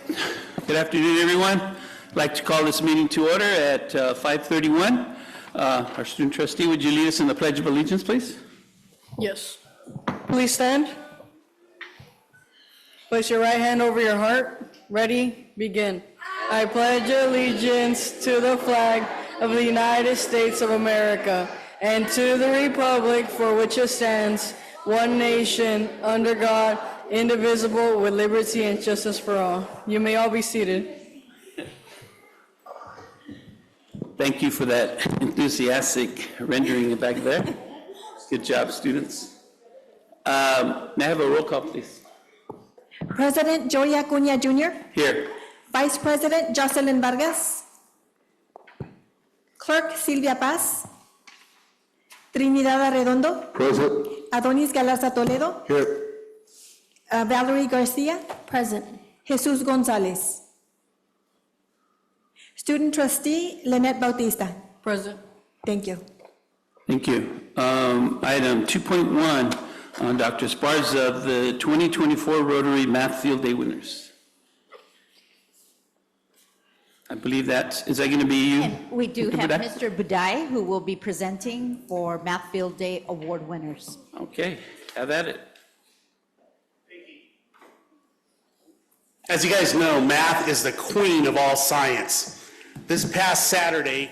Good afternoon, everyone. I'd like to call this meeting to order at 5:31. Our student trustee, would you lead us in the Pledge of Allegiance, please? Yes. Please stand. Place your right hand over your heart. Ready? Begin. I pledge allegiance to the flag of the United States of America and to the republic for which it stands, one nation, under God, indivisible, with liberty and justice for all. You may all be seated. Thank you for that enthusiastic rendering back there. Good job, students. May I have a roll call, please? President Joey Acuña Jr. Here. Vice President Jocelyn Vargas. Clerk Silvia Paz. Trinidad Arredondo. Present. Adonis Galarza Toledo. Here. Valerie Garcia. Present. Jesus Gonzalez. Student Trustee Lynette Bautista. Present. Thank you. Thank you. Item 2.1 on Dr. Esparza, the 2024 Rotary Math Field Day winners. I believe is that going to be you? And we do Mr. have Budai? Mr. Budai, who will be presenting for Math Field Day Award winners. Okay, have at it. As you guys know, math is the queen of all science. This past Saturday,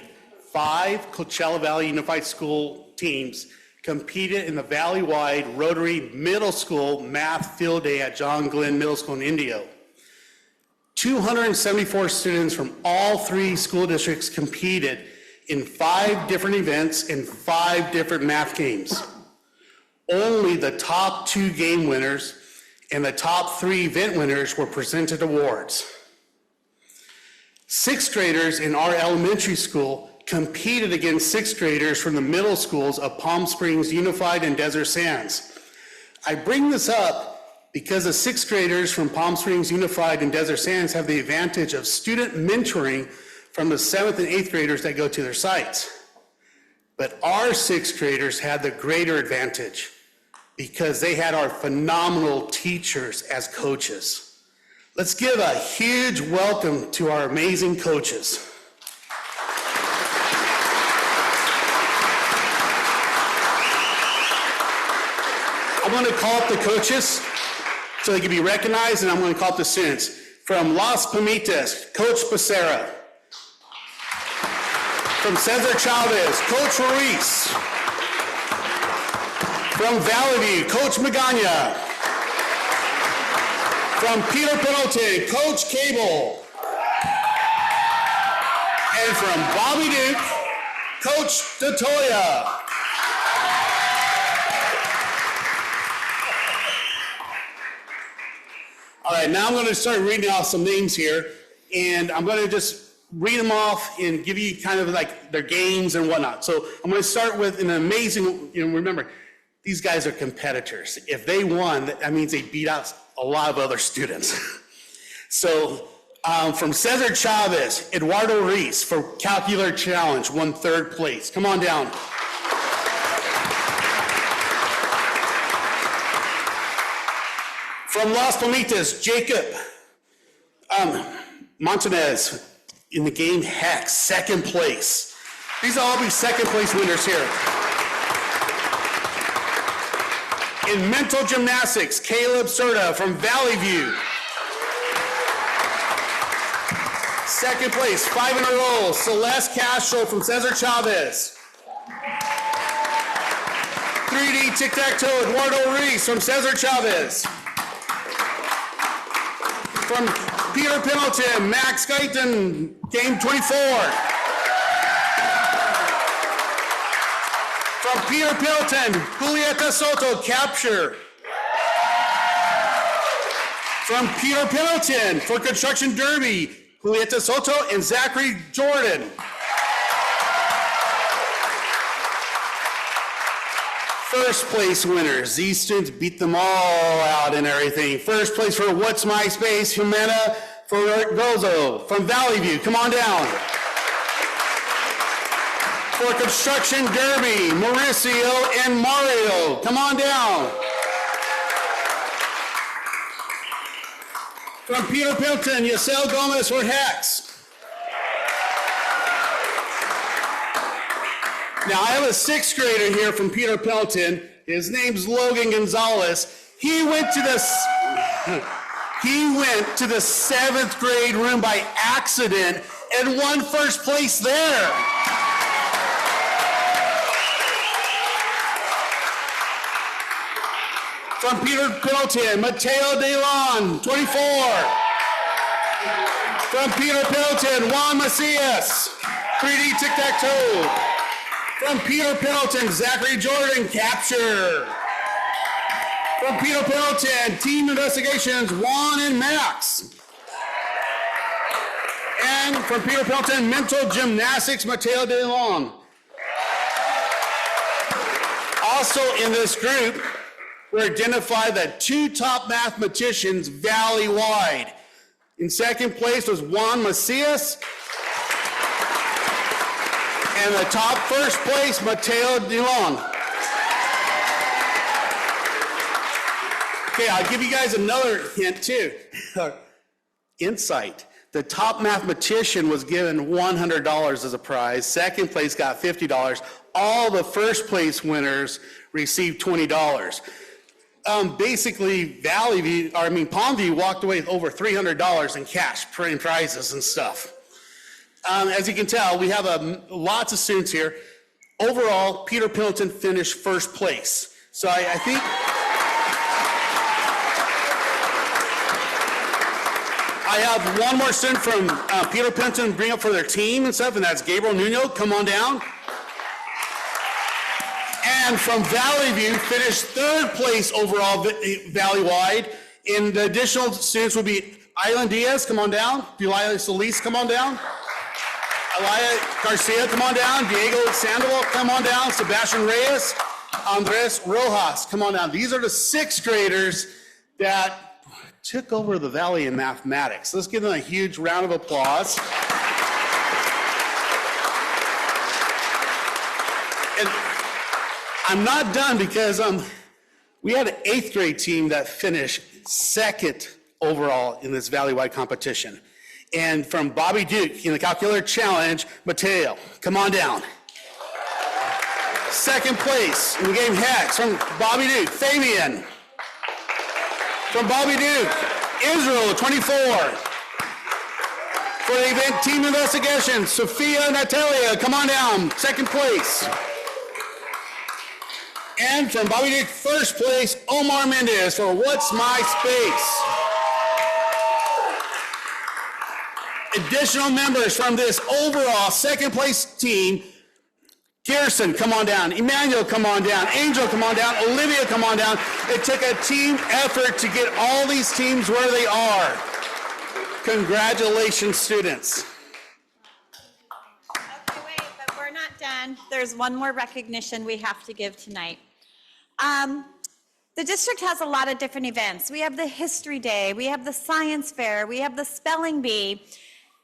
5 Coachella Valley Unified School teams competed in the Valley-wide Rotary Middle School Math Field Day at John Glenn Middle School in Indio. 274 students from all 3 school districts competed in 5 different events in 5 different math games. Only the top 2 game winners and the top 3 event winners were presented awards. 6th graders in our elementary school competed against 6th graders from the middle schools of Palm Springs Unified and Desert Sands. I bring this up because the 6th graders from Palm Springs Unified and Desert Sands have the advantage of student mentoring from the 7th and 8th graders that go to their sites. But our 6th graders had the greater advantage because they had our phenomenal teachers as coaches. Let's give a huge welcome to our amazing coaches. I'm going to call up the coaches so they can be recognized, and I'm going to call up the students. From Las Palmitas, Coach Becerra. From Cesar Chavez, Coach Ruiz. From Valley View, Coach Magana. From Peter Pendleton, Coach Cable. And from Bobby Duke, Coach DeToya. All right, now I'm going to start reading off some names here, and I'm going to just read them off and give you kind of like their games and whatnot. So I'm going to start with an amazing, remember, these guys are competitors. If they won, that means they beat out a lot of other students. So from Cesar Chavez, Eduardo Reese for Calculator Challenge won 3rd place. Come on down. From Las Palmitas, Jacob Montanez in the game Hex, 2nd place. These will all be 2nd place winners here. In mental gymnastics, Caleb Serta from Valley View. 2nd place, 5 in a row, Celeste Castro from Cesar Chavez. 3D tic-tac-toe, Eduardo Reese from Cesar Chavez. From Peter Pendleton, Max Guyton, game 24. From Peter Pendleton, Julieta Soto, capture. From Peter Pendleton, for Construction Derby, Julieta Soto and Zachary Jordan. First place winners. These students beat them all out and everything. First place for What's My Space, Jimena Fergozo from Valley View. Come on down. For Construction Derby, Mauricio and Mario. Come on down. From Peter Pilton, Yasel Gomez for Hex. Now, I have a sixth grader here from Peter Pelton. His name's Logan Gonzalez. He went to the seventh grade room by accident and won first place there. From Peter Pilton, Mateo DeLon, 24. From Peter Pilton, Juan Macias, 3D tic-tac-toe. From Peter Pilton, Zachary Jordan, capture. From Peter Pilton, Team Investigations, Juan and Max. And from Peter Pilton, Mental Gymnastics, Mateo DeLong. Also in this group, we identified the two top mathematicians valley-wide. In second place was Juan Macias. And the top first place, Mateo DeLong. Okay, I'll give you guys another hint too. Insight. The top mathematician was given $100 as a prize. Second place got $50. All the first place winners received $20. Basically, Palmview walked away with over $300 in cash, prizes and stuff. As you can tell, we have lots of students here. Overall, Peter Pilton finished first place. So I think I have one more student from Peter Pilton bring up for their team and stuff, and that's Gabriel Nuno. Come on down. And from Valley View, finished third place overall valley-wide. And the additional students would be Island Diaz, come on down. Delia Solis, come on down. Elia Garcia, come on down. Diego Sandoval, come on down. Sebastian Reyes, Andres Rojas, come on down. These are the sixth graders that took over the Valley in mathematics. Let's give them a huge round of applause. And I'm not done because we had an eighth grade team that finished second overall in this Valley-wide competition. And from Bobby Duke in the Calculator Challenge, Mateo, come on down. Second place in the game Hex from Bobby Duke, Fabian. From Bobby Duke, Israel, 24. For the event Team Investigation, Sophia Natalia, come on down, second place. And from Bobby Duke, first place, Omar Mendez for What's My Space. Additional members from this overall second place team, Kirsten, come on down. Emmanuel, come on down. Angel, come on down. Olivia, come on down. It took a team effort to get all these teams where they are. Congratulations, students. Okay, wait, but we're not done. There's one more recognition we have to give tonight. The district has a lot of different events. We have the History Day, we have the Science Fair, we have the Spelling Bee,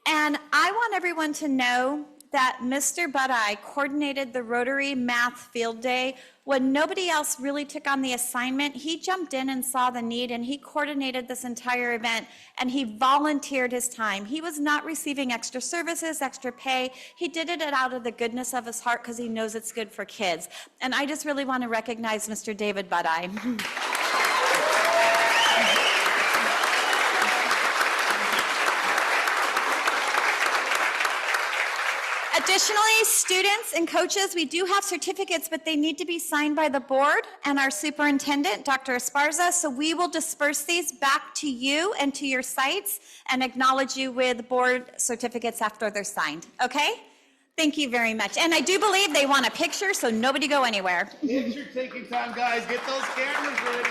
and I want everyone to know that Mr. Budeye coordinated the Rotary Math Field Day. When nobody else really took on the assignment, he jumped in and saw the need, and he coordinated this entire event, and he volunteered his time. He was not receiving extra services, extra pay. He did it out of the goodness of his heart because he knows it's good for kids. And I just really want to recognize Mr. David Budeye. Additionally, students and coaches, we do have certificates, but they need to be signed by the board and our superintendent, Dr. Esparza. So we will disperse these back to you and to your sites and acknowledge you with board certificates after they're signed. Okay? Thank you very much. And I do believe they want a picture, so nobody go anywhere. Picture taking time, guys. Get those cameras ready.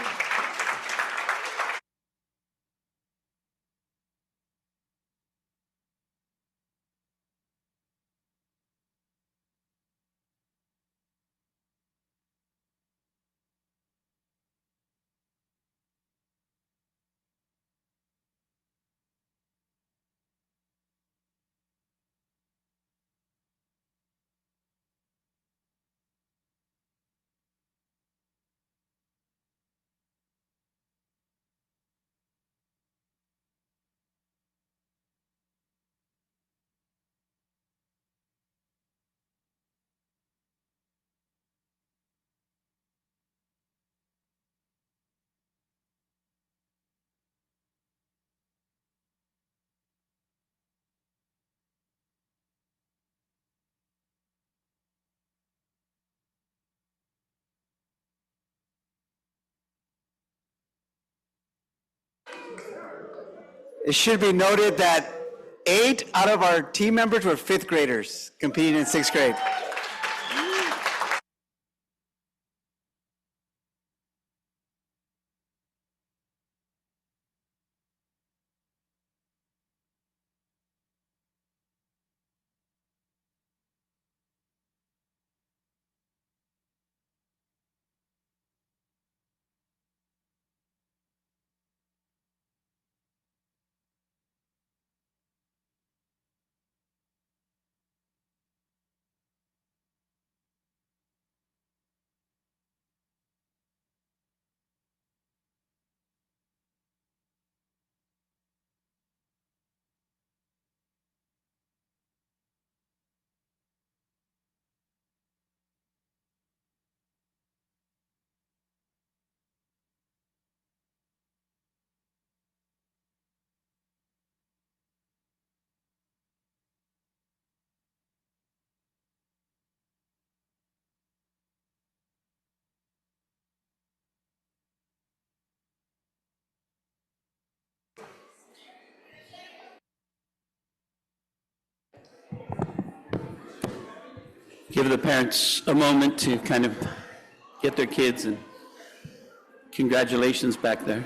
It should be noted that 8 out of our team members were 5th graders competing in 6th grade. Give the parents a moment to kind of get their kids, and congratulations back there.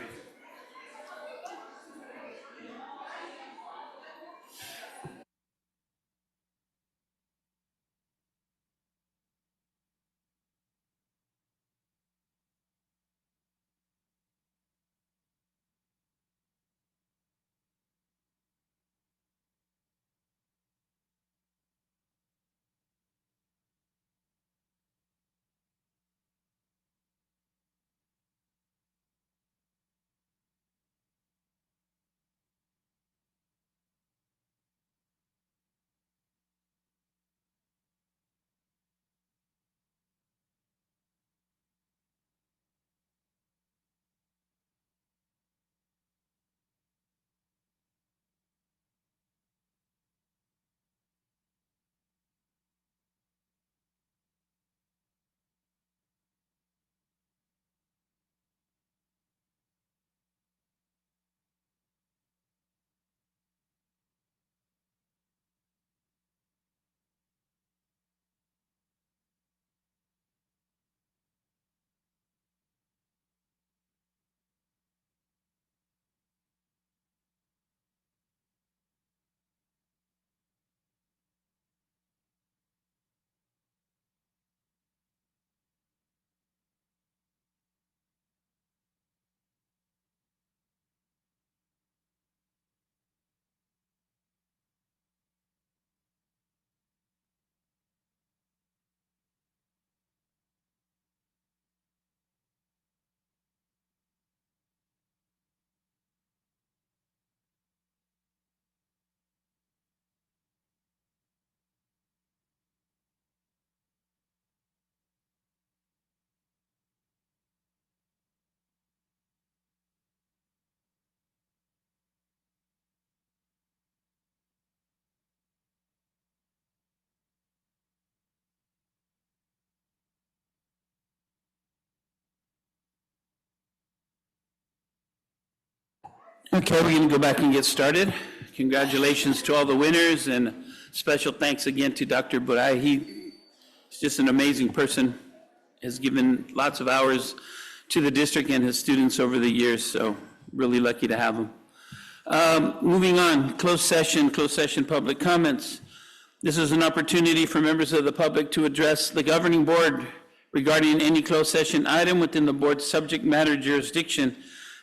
Okay, we're going to go back and get started. Congratulations to all the winners, and special thanks again to Dr. Burai. He's just an amazing person, has given lots of hours to the district and his students over the years, so really lucky to have him. Moving on, closed session public comments. This is an opportunity for members of the public to address the governing board regarding any closed session item within the board's subject matter jurisdiction.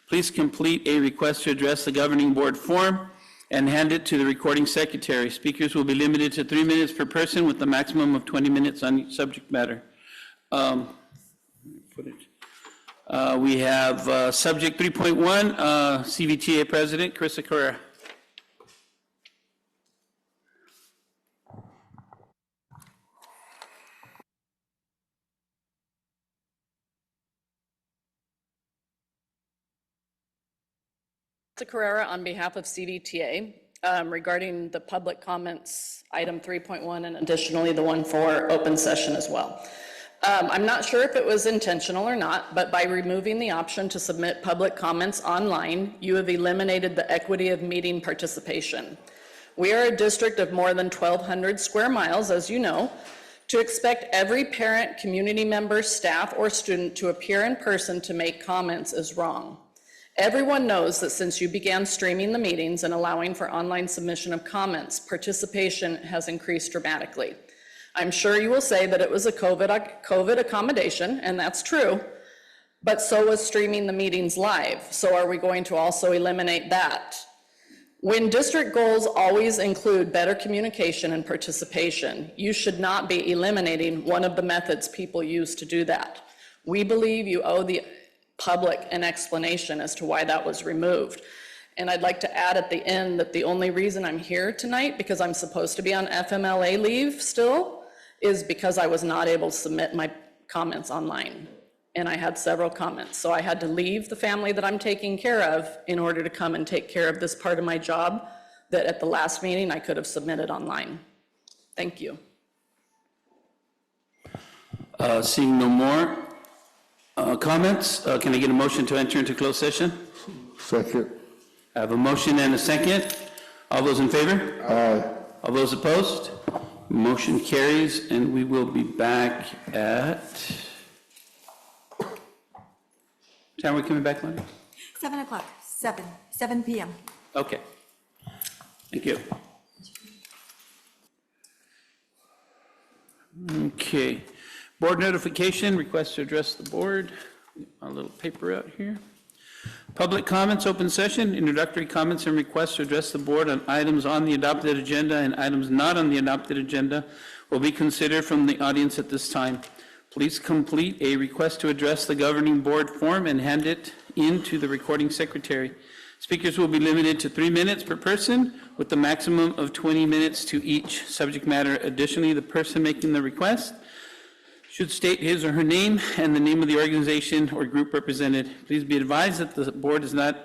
Please complete a request to address the governing board form and hand it to the recording secretary. Speakers will be limited to 3 minutes per person with a maximum of 20 minutes on each subject matter. We have subject 3.1, CVTA President Carissa Carrera. Carrera on behalf of CVTA regarding the public comments, item 3.1, and additionally the one for open session as well. I'm not sure if it was intentional or not, but by removing the option to submit public comments online, you have eliminated the equity of meeting participation. We are a district of more than 1,200 square miles, as you know. To expect every parent, community member, staff, or student to appear in person to make comments is wrong. Everyone knows that since you began streaming the meetings and allowing for online submission of comments, participation has increased dramatically. I'm sure you will say that it was a COVID accommodation, and that's true, but so was streaming the meetings live. So are we going to also eliminate that? When district goals always include better communication and participation, you should not be eliminating one of the methods people use to do that. We believe you owe the public an explanation as to why that was removed. And I'd like to add at the end that the only reason I'm here tonight, because I'm supposed to be on FMLA leave still, is because I was not able to submit my comments online. And I had several comments. So I had to leave the family that I'm taking care of in order to come and take care of this part of my job that at the last meeting I could have submitted online. Thank you. Seeing no more comments, can I get a motion to enter into closed session? Second. I have a motion and a second. All those in favor? Aye. All those opposed? Motion carries, and we will be back at... Time are we coming back, Lonnie? 7 o'clock, 7 p.m. Okay. Thank you. Okay. Board notification, request to address the board. A little paper out here. Public comments, open session, introductory comments and requests to address the board on items on the adopted agenda and items not on the adopted agenda will be considered from the audience at this time. Please complete a request to address the governing board form and hand it in to the recording secretary. Speakers will be limited to 3 minutes per person with a maximum of 20 minutes to each subject matter. Additionally, the person making the request should state his or her name and the name of the organization or group represented. Please be advised that the board is not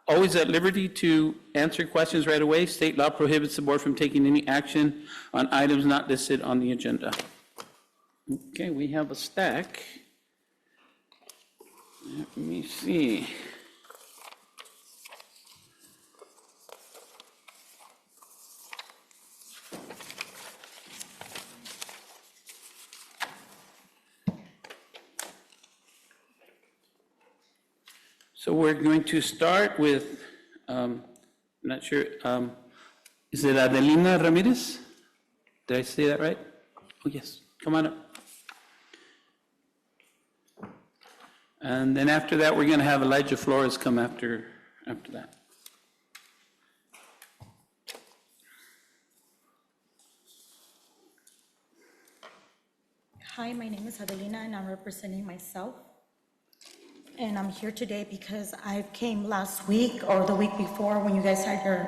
always at liberty to answer questions right away. State law prohibits the board from taking any action on items not listed on the agenda. Okay, we have a stack. Let me see. So we're going to start with, not sure, is it Adelina Ramirez? Did I say that right? Oh, yes, come on up. And then after that, we're going to have Elijah Flores come after that. Hi, my name is Adelina, and I'm representing myself. And I'm here today because I came last week or the week before when you guys had your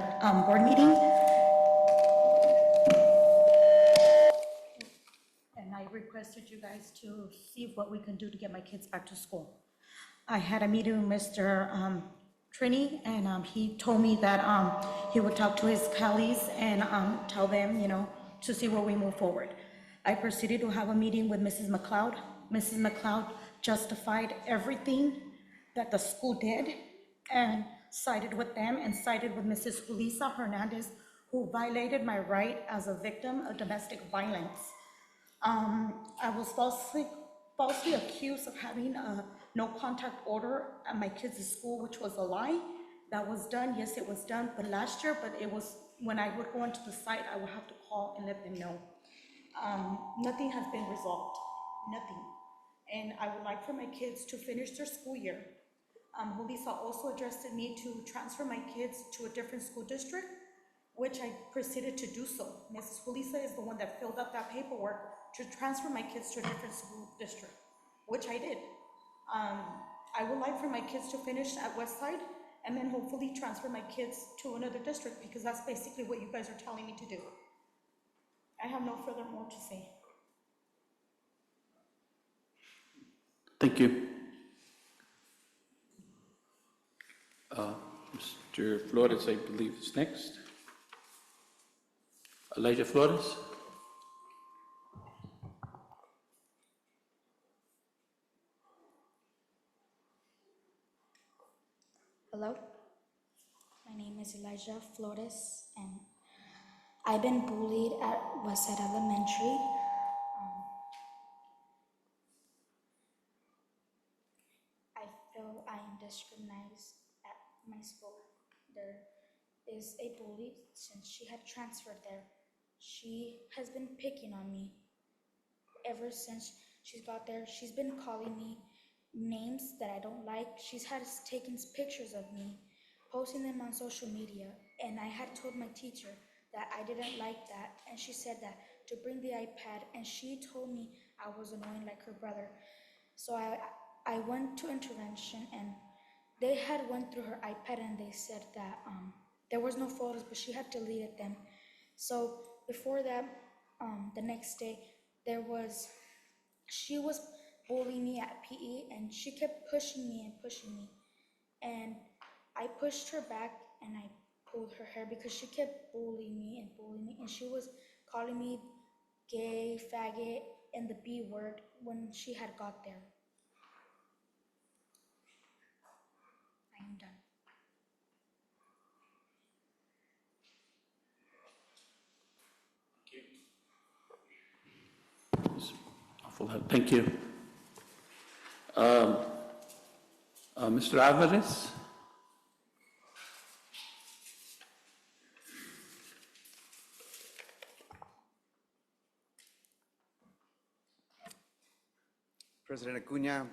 board meeting. And I requested you guys to see what we can do to get my kids back to school. I had a meeting with Mr. Trini, and he told me that he would talk to his colleagues and tell them, to see where we move forward. I proceeded to have a meeting with Mrs. McLeod. Mrs. McLeod justified everything that the school did and sided with them and sided with Mrs. Julissa Hernandez, who violated my right as a victim of domestic violence. I was falsely accused of having a no contact order at my kids' school, which was a lie. That was done, yes, it was done, but last year, but it was, when I would go into the site, I would have to call and let them know. Nothing has been resolved, nothing. And I would like for my kids to finish their school year. Julissa also addressed me to transfer my kids to a different school district, which I proceeded to do so. Mrs. Julissa is the one that filled out that paperwork to transfer my kids to a different school district, which I did. I would like for my kids to finish at Westside and then hopefully transfer my kids to another district, because that's basically what you guys are telling me to do. I have no further more to say. Thank you. Mr. Flores, I believe, is next. Elijah Flores. Hello, my name is Elijah Flores, and I've been bullied at Westside Elementary. I feel I am discriminated at my school. There is a bully since she had transferred there. She has been picking on me ever since she's got there. She's been calling me names that I don't like. She's had taken pictures of me, posting them on social media, and I had told my teacher that I didn't like that, and she said that to bring the iPad, and she told me I was annoying like her brother. So I went to intervention, and they had went through her iPad, and they said that there was no photos, but she had deleted them. So before that, the next day, she was bullying me at PE, and she kept pushing me and pushing me. And I pushed her back, and I pulled her hair because she kept bullying me, and she was calling me gay, faggot, and the B word when she had got there. I am done. Awful help. Thank you. Mr. Alvarez? President Acuna,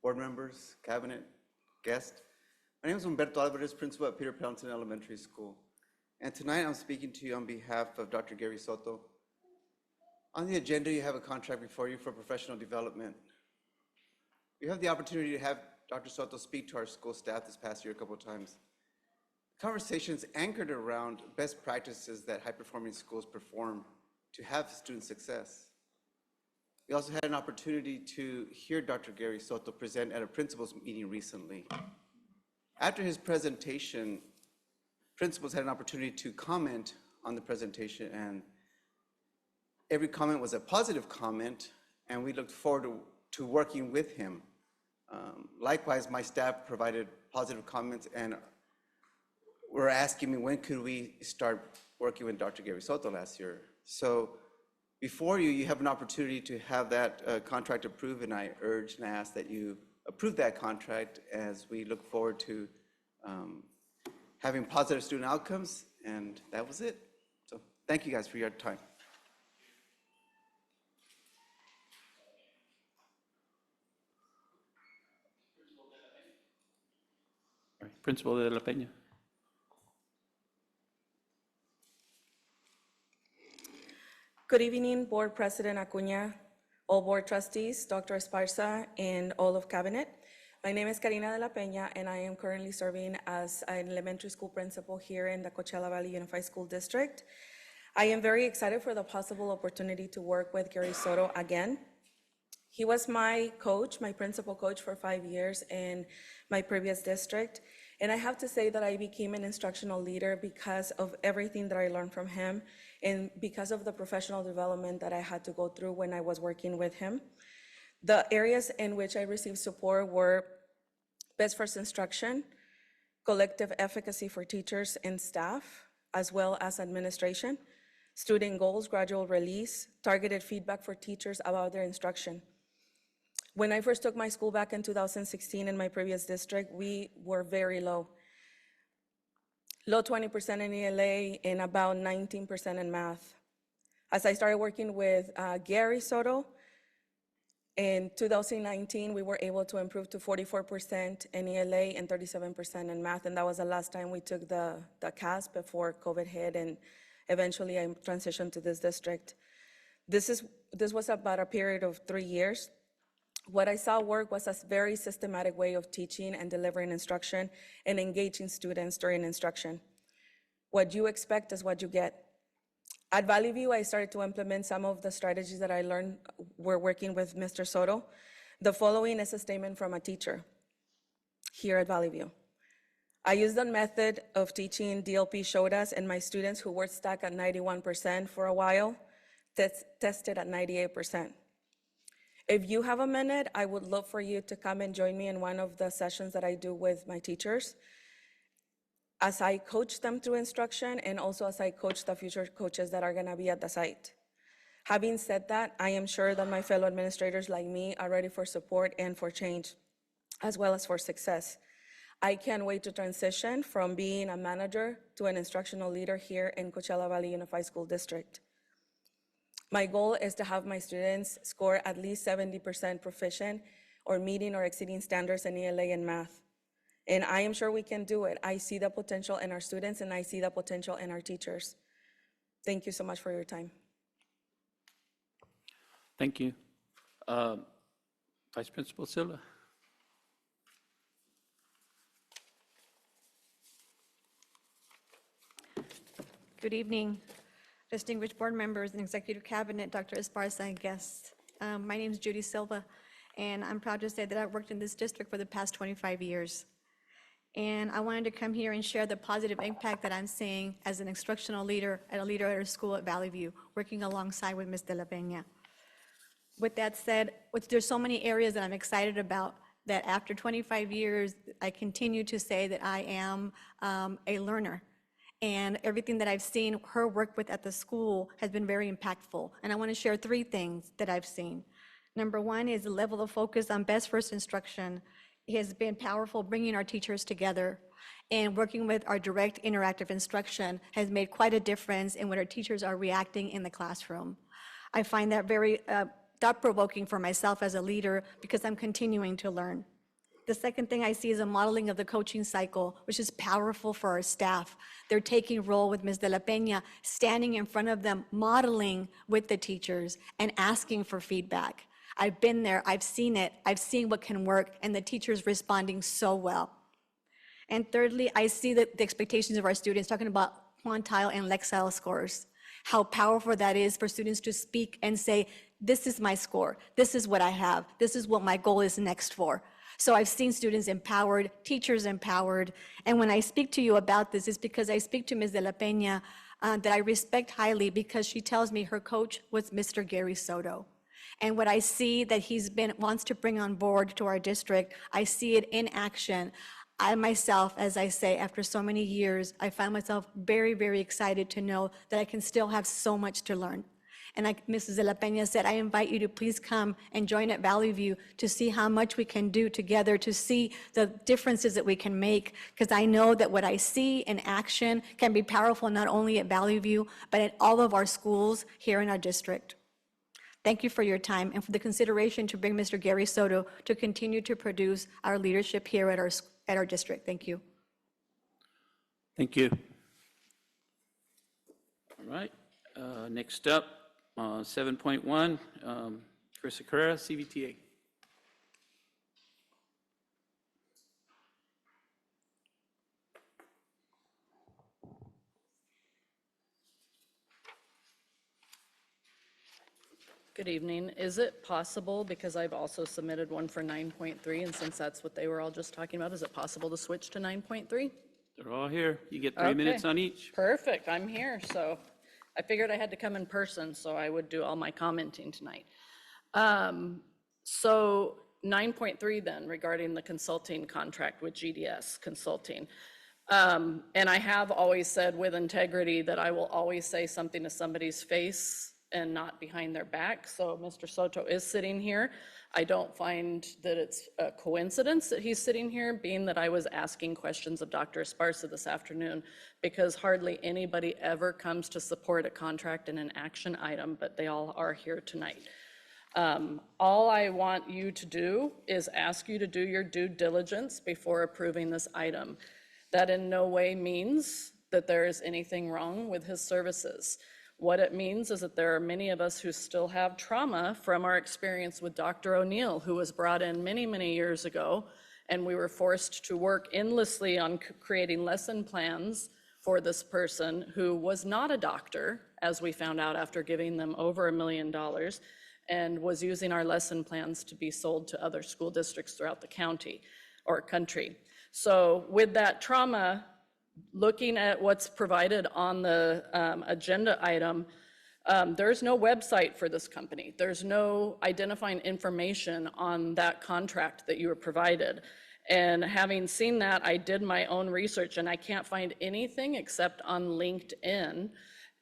board members, cabinet, guest. My name is Humberto Alvarez, principal at Peter Pendleton Elementary School. And tonight I'm speaking to you on behalf of Dr. Gary Soto. On the agenda, you have a contract before you for professional development. You have the opportunity to have Dr. Soto speak to our school staff this past year a couple of times. Conversations anchored around best practices that high-performing schools perform to have student success. We also had an opportunity to hear Dr. Gary Soto present at a principals meeting recently. After his presentation, principals had an opportunity to comment on the presentation, and every comment was a positive comment, and we looked forward to working with him. Likewise, my staff provided positive comments and were asking me when could we start working with Dr. Gary Soto last year. So before you, you have an opportunity to have that contract approved, and I urge and ask that you approve that contract as we look forward to having positive student outcomes, and that was it. So thank you guys for your time. Principal de la Peña. Good evening, Board President Acuna, all board trustees, Dr. Esparza, and all of cabinet. My name is Karina de la Peña, and I am currently serving as an elementary school principal here in the Coachella Valley Unified School District. I am very excited for the possible opportunity to work with Gary Soto again. He was my coach, my principal coach for 5 years in my previous district. And I have to say that I became an instructional leader because of everything that I learned from him and because of the professional development that I had to go through when I was working with him. The areas in which I received support were best first instruction, collective efficacy for teachers and staff, as well as administration, student goals, gradual release, targeted feedback for teachers about their instruction. When I first took my school back in 2016 in my previous district, we were very low. Low 20% in ELA and about 19% in math. As I started working with Gary Soto, in 2019, we were able to improve to 44% in ELA and 37% in math, and that was the last time we took the CAS before COVID hit, and eventually I transitioned to this district. This was about a period of 3 years. What I saw work was a very systematic way of teaching and delivering instruction and engaging students during instruction. What you expect is what you get. At Valley View, I started to implement some of the strategies that I learned were working with Mr. Soto. The following is a statement from a teacher here at Valley View. I used the method of teaching DLP showed us, and my students who were stuck at 91% for a while tested at 98%. If you have a minute, I would love for you to come and join me in one of the sessions that I do with my teachers as I coach them through instruction and also as I coach the future coaches that are gonna be at the site. Having said that, I am sure that my fellow administrators like me are ready for support and for change, as well as for success. I can't wait to transition from being a manager to an instructional leader here in Coachella Valley Unified School District. My goal is to have my students score at least 70% proficient or meeting or exceeding standards in ELA and math. And I am sure we can do it. I see the potential in our students and I see the potential in our teachers. Thank you so much for your time. Thank you. Vice Principal Silva. Good evening, distinguished board members and executive cabinet, Dr. Esparza and guests. My name is Judy Silva, and I'm proud to say that I've worked in this district for the past 25 years. And I wanted to come here and share the positive impact that I'm seeing as an instructional leader at our school at Valley View, working alongside with Ms. De La Peña. With that said, there's so many areas that I'm excited about that after 25 years, I continue to say that I am a learner. And everything that I've seen her work with at the school has been very impactful. And I want to share 3 things that I've seen. Number 1 is the level of focus on best first instruction. It has been powerful bringing our teachers together, and working with our direct interactive instruction has made quite a difference in what our teachers are reacting in the classroom. I find that very thought-provoking for myself as a leader because I'm continuing to learn. The second thing I see is a modeling of the coaching cycle, which is powerful for our staff. They're taking role with Ms. De La Peña, standing in front of them, modeling with the teachers and asking for feedback. I've been there, I've seen it, I've seen what can work, and the teachers responding so well. And thirdly, I see the expectations of our students, talking about quantile and Lexile scores, how powerful that is for students to speak and say, this is my score, this is what I have, this is what my goal is next for. So I've seen students empowered, teachers empowered, and when I speak to you about this, it's because I speak to Ms. De La Peña that I respect highly because she tells me her coach was Mr. Gary Soto. And what I see that wants to bring on board to our district, I see it in action. I myself, as I say, after so many years, I find myself very, very excited to know that I can still have so much to learn. And like Mrs. De La Peña said, I invite you to please come and join at Valley View to see how much we can do together, to see the differences that we can make, because I know that what I see in action can be powerful not only at Valley View, but at all of our schools here in our district. Thank you for your time and for the consideration to bring Mr. Gary Soto to continue to produce our leadership here at our district. Thank you. Thank you. All right, next up, 7.1, Carissa Carrera, CVTA. Good evening. Is it possible, because I've also submitted one for 9.3, and since that's what they were all just talking about, is it possible to switch to 9.3? They're all here. You get 3 minutes on each. Perfect. I'm here, so I figured I had to come in person, so I would do all my commenting tonight. So 9.3 then, regarding the consulting contract with GDS Consulting. And I have always said with integrity that I will always say something to somebody's face and not behind their back. So Mr. Soto is sitting here. I don't find that it's a coincidence that he's sitting here, being that I was asking questions of Dr. Esparza this afternoon, because hardly anybody ever comes to support a contract and an action item, but they all are here tonight. All I want you to do is ask you to do your due diligence before approving this item. That in no way means that there is anything wrong with his services. What it means is that there are many of us who still have trauma from our experience with Dr. O'Neill, who was brought in many, many years ago, and we were forced to work endlessly on creating lesson plans for this person who was not a doctor, as we found out after giving them over $1 million, and was using our lesson plans to be sold to other school districts throughout the county or country. So with that trauma, looking at what's provided on the agenda item, There's no website for this company. There's no identifying information on that contract that you were provided. And having seen that, I did my own research, and I can't find anything except on LinkedIn,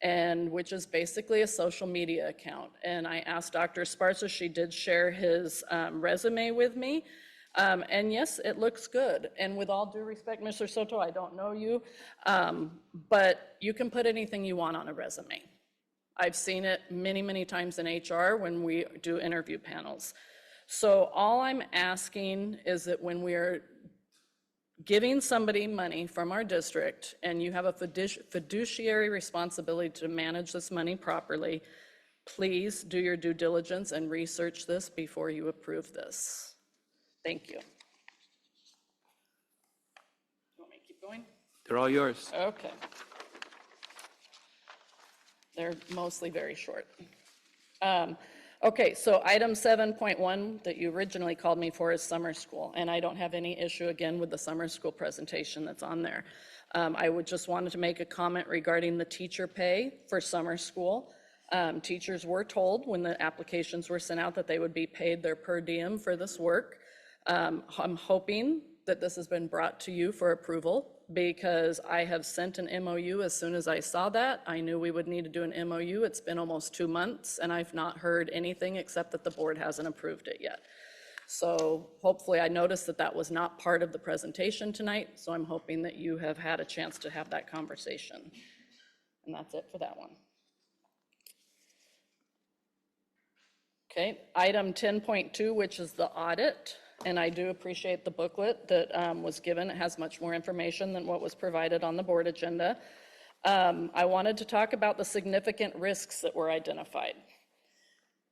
and which is basically a social media account. And I asked Dr. Esparza, she did share his resume with me. And yes, it looks good. And with all due respect, Mr. Soto, I don't know you, but you can put anything you want on a resume. I've seen it many, many times in HR when we do interview panels. So all I'm asking is that when we're giving somebody money from our district and you have a fiduciary responsibility to manage this money properly, please do your due diligence and research this before you approve this. Thank you. You want me to keep going? They're all yours. Okay. They're mostly very short. Okay, so item 7.1 that you originally called me for is summer school, and I don't have any issue again with the summer school presentation that's on there. I would just wanted to make a comment regarding the teacher pay for summer school. Teachers were told when the applications were sent out that they would be paid their per diem for this work. I'm hoping that this has been brought to you for approval, because I have sent an MOU as soon as I saw that. I knew we would need to do an MOU. It's been almost 2 months, and I've not heard anything except that the board hasn't approved it yet. So hopefully, I noticed that that was not part of the presentation tonight, so I'm hoping that you have had a chance to have that conversation. And that's it for that one. Okay, item 10.2, which is the audit. And I do appreciate the booklet that was given. It has much more information than what was provided on the board agenda. I wanted to talk about the significant risks that were identified.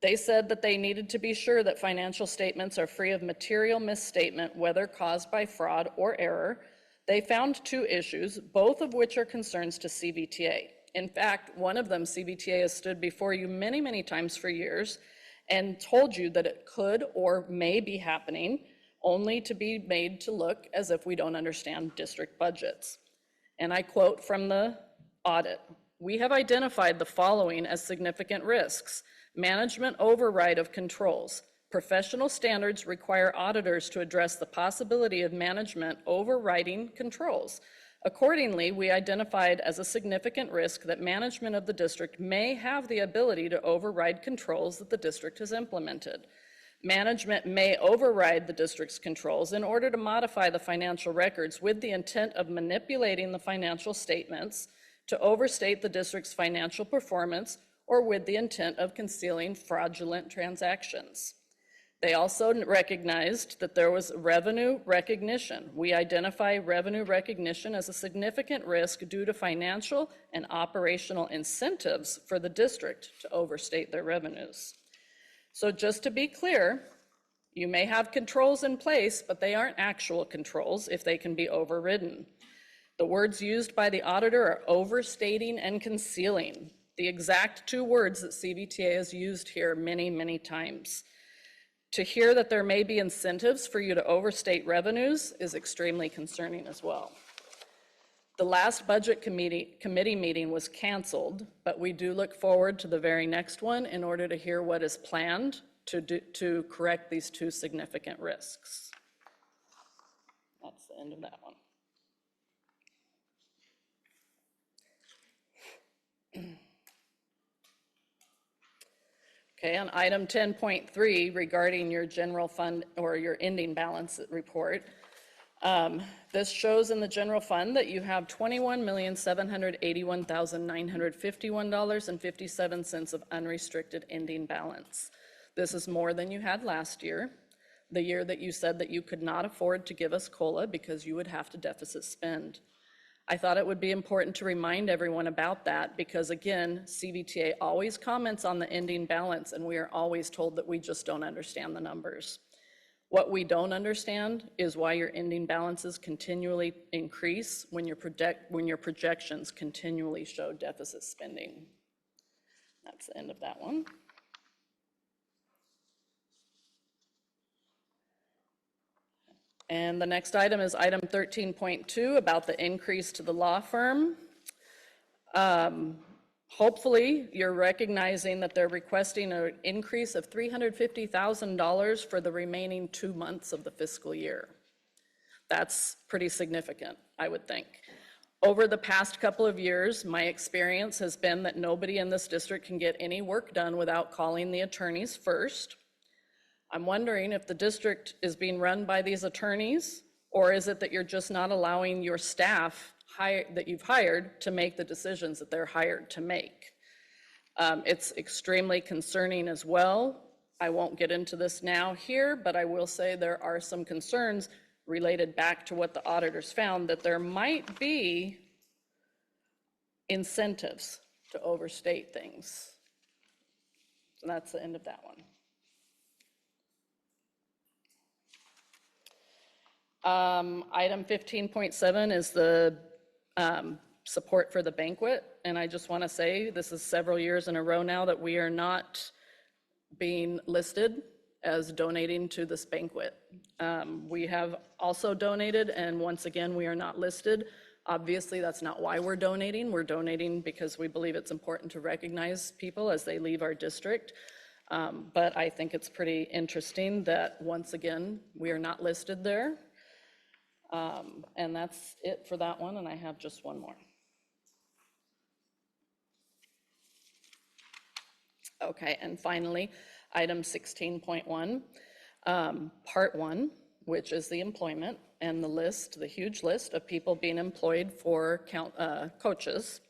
They said that they needed to be sure that financial statements are free of material misstatement, whether caused by fraud or error. They found 2 issues, both of which are concerns to CVTA. In fact, one of them, CVTA, has stood before you many, many times for years and told you that it could or may be happening, only to be made to look as if we don't understand district budgets. And I quote from the audit, "We have identified the following as significant risks: management override of controls. Professional standards require auditors to address the possibility of management overriding controls. Accordingly, we identified as a significant risk that management of the district may have the ability to override controls that the district has implemented. Management may override the district's controls in order to modify the financial records with the intent of manipulating the financial statements to overstate the district's financial performance, or with the intent of concealing fraudulent transactions." They also recognized that there was revenue recognition. We identify revenue recognition as a significant risk due to financial and operational incentives for the district to overstate their revenues. So just to be clear, you may have controls in place, but they aren't actual controls if they can be overridden. The words used by the auditor are overstating and concealing, the exact 2 words that CVTA has used here many, many times. To hear that there may be incentives for you to overstate revenues is extremely concerning as well. The last budget committee meeting was canceled, but we do look forward to the very next one in order to hear what is planned to correct these 2 significant risks. That's the end of that one. Okay, on item 10.3 regarding your general fund or your ending balance report, this shows in the general fund that you have $21,781,951.57 of unrestricted ending balance. This is more than you had last year, the year that you said that you could not afford to give us COLA because you would have to deficit spend. I thought it would be important to remind everyone about that because, again, CVTA always comments on the ending balance, and we are always told that we just don't understand the numbers. What we don't understand is why your ending balances continually increase when your projections continually show deficit spending. That's the end of that one. And the next item is item 13.2 about the increase to the law firm. Hopefully, you're recognizing that they're requesting an increase of $350,000 for the remaining 2 months of the fiscal year. That's pretty significant, I would think. Over the past couple of years, my experience has been that nobody in this district can get any work done without calling the attorneys first. I'm wondering if the district is being run by these attorneys, or is it that you're just not allowing your staff that you've hired to make the decisions that they're hired to make? It's extremely concerning as well. I won't get into this now here, but I will say there are some concerns related back to what the auditors found, that there might be incentives to overstate things. So that's the end of that one. Item 15.7 is the support for the banquet. And I just want to say, this is several years in a row now that we are not being listed as donating to this banquet. We have also donated, and once again, we are not listed. Obviously, that's not why we're donating. We're donating because we believe it's important to recognize people as they leave our district. But I think it's pretty interesting that, once again, we are not listed there. And that's it for that one, and I have just one more. Okay, and finally, item 16.1, part 1, which is the employment and the list, the huge list of people being employed for coaches.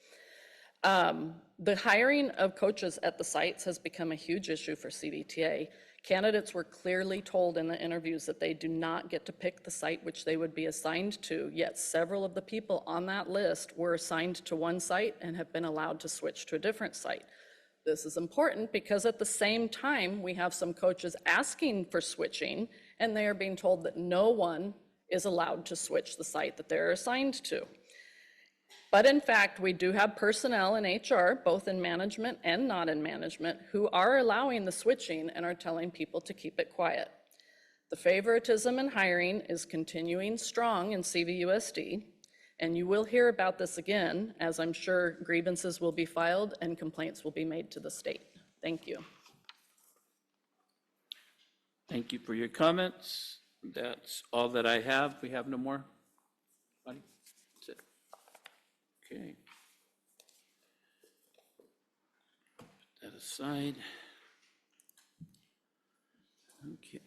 The hiring of coaches at the sites has become a huge issue for CVTA. Candidates were clearly told in the interviews that they do not get to pick the site which they would be assigned to, yet several of the people on that list were assigned to one site and have been allowed to switch to a different site. This is important because at the same time, we have some coaches asking for switching, and they are being told that no one is allowed to switch the site that they're assigned to. But in fact, we do have personnel in HR, both in management and not in management, who are allowing the switching and are telling people to keep it quiet. The favoritism in hiring is continuing strong in CVUSD, and you will hear about this again, as I'm sure grievances will be filed and complaints will be made to the state. Thank you. Thank you for your comments. That's all that I have. We have no more? That's it. Okay. Put that aside. Okay.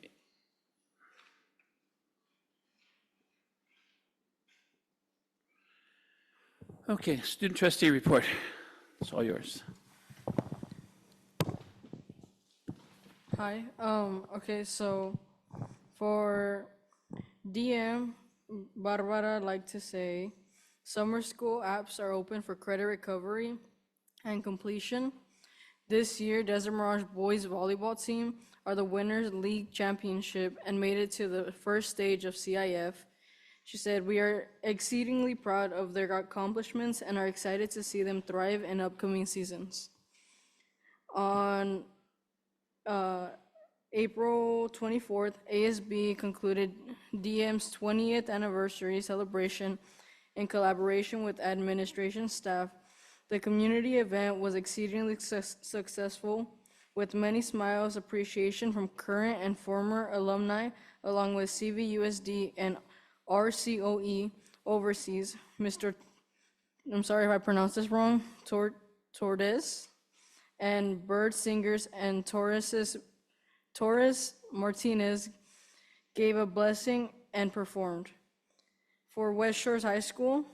Okay, student trustee report. It's all yours. Hi, okay, so for DM, Barbara, I'd like to say, summer school apps are open for credit recovery and completion. This year, Desert Mirage boys volleyball team are the winners league championship and made it to the first stage of CIF. She said, "We are exceedingly proud of their accomplishments and are excited to see them thrive in upcoming seasons." On April 24th, ASB concluded DM's 20th anniversary celebration in collaboration with administration staff. The community event was exceedingly successful, with many smiles, appreciation from current and former alumni, along with CVUSD and RCOE overseas, Mr. I'm sorry if I pronounced this wrong, Torres, and bird singers and Torres Martinez gave a blessing and performed. For West Shores High School,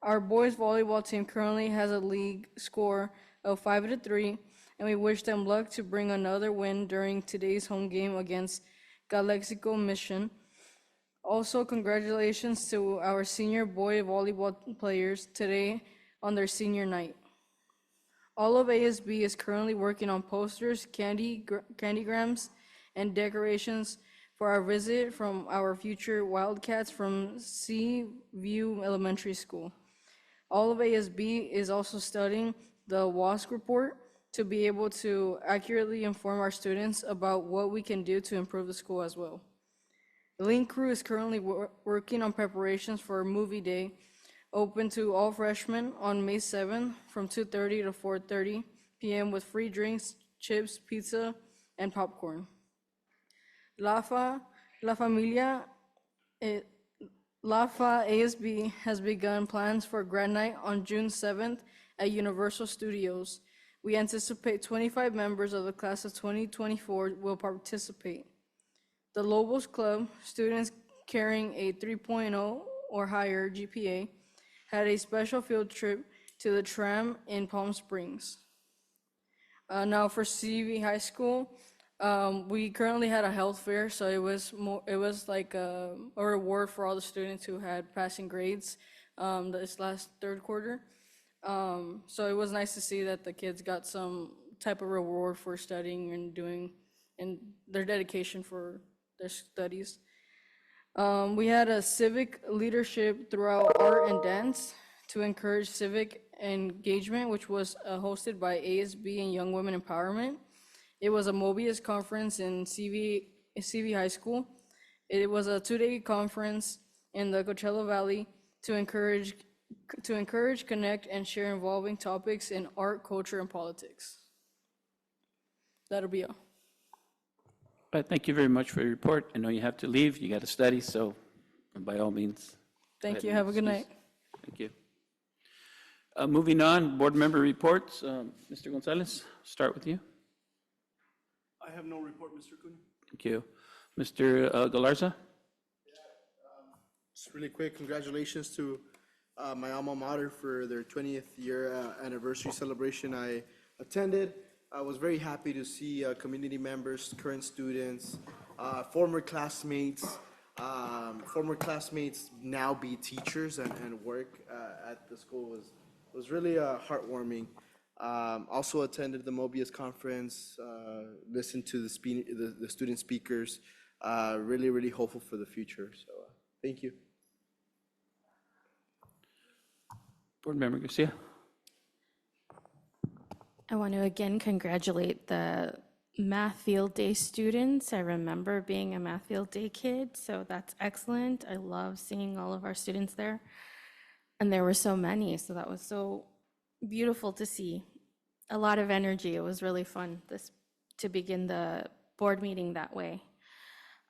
our boys volleyball team currently has a league score of 5-3, and we wish them luck to bring another win during today's home game against Calexico Mission. Also, congratulations to our senior boy volleyball players today on their senior night. All of ASB is currently working on posters, candygrams, and decorations for our visit from our future Wildcats from Seaview Elementary School. All of ASB is also studying the WASC report to be able to accurately inform our students about what we can do to improve the school as well. The Link crew is currently working on preparations for movie day open to all freshmen on May 7th from 2:30 to 4:30 p.m. with free drinks, chips, pizza, and popcorn. La Familia, eh, LAFA ASB has begun plans for grad night on June 7th at Universal Studios. We anticipate 25 members of the class of 2024 will participate. The Lobos Club, students carrying a 3.0 or higher GPA, had a special field trip to the tram in Palm Springs. Now for CV High School, we currently had a health fair, so it was like a reward for all the students who had passing grades this last third quarter. So it was nice to see that the kids got some type of reward for studying and doing and their dedication for their studies. We had a civic leadership throughout art and dance to encourage civic engagement, which was hosted by ASB and Young Women Empowerment. It was a Mobius conference in CV High School. It was a 2-day conference in the Coachella Valley to encourage, connect, and share involving topics in art, culture, and politics. That'll be all. But thank you very much for your report. I know you have to leave, you got to study, so by all means. Thank you. Have a good night. Thank you. Moving on, board member reports. Mr. Gonzalez, start with you. I have no report, Mr. Cunha. Thank you. Mr. Galarza? Just really quick, congratulations to my alma mater for their 20th year anniversary celebration I attended. I was very happy to see community members, current students, former classmates now be teachers and work at the school was really heartwarming. Also attended the Mobius conference, listened to the student speakers, really, really hopeful for the future. So thank you. Board Member Garcia. I want to again congratulate the Math Field Day students. I remember being a Math Field Day kid, so that's excellent. I love seeing all of our students there. And there were so many, so that was so beautiful to see. A lot of energy. It was really fun to begin the board meeting that way.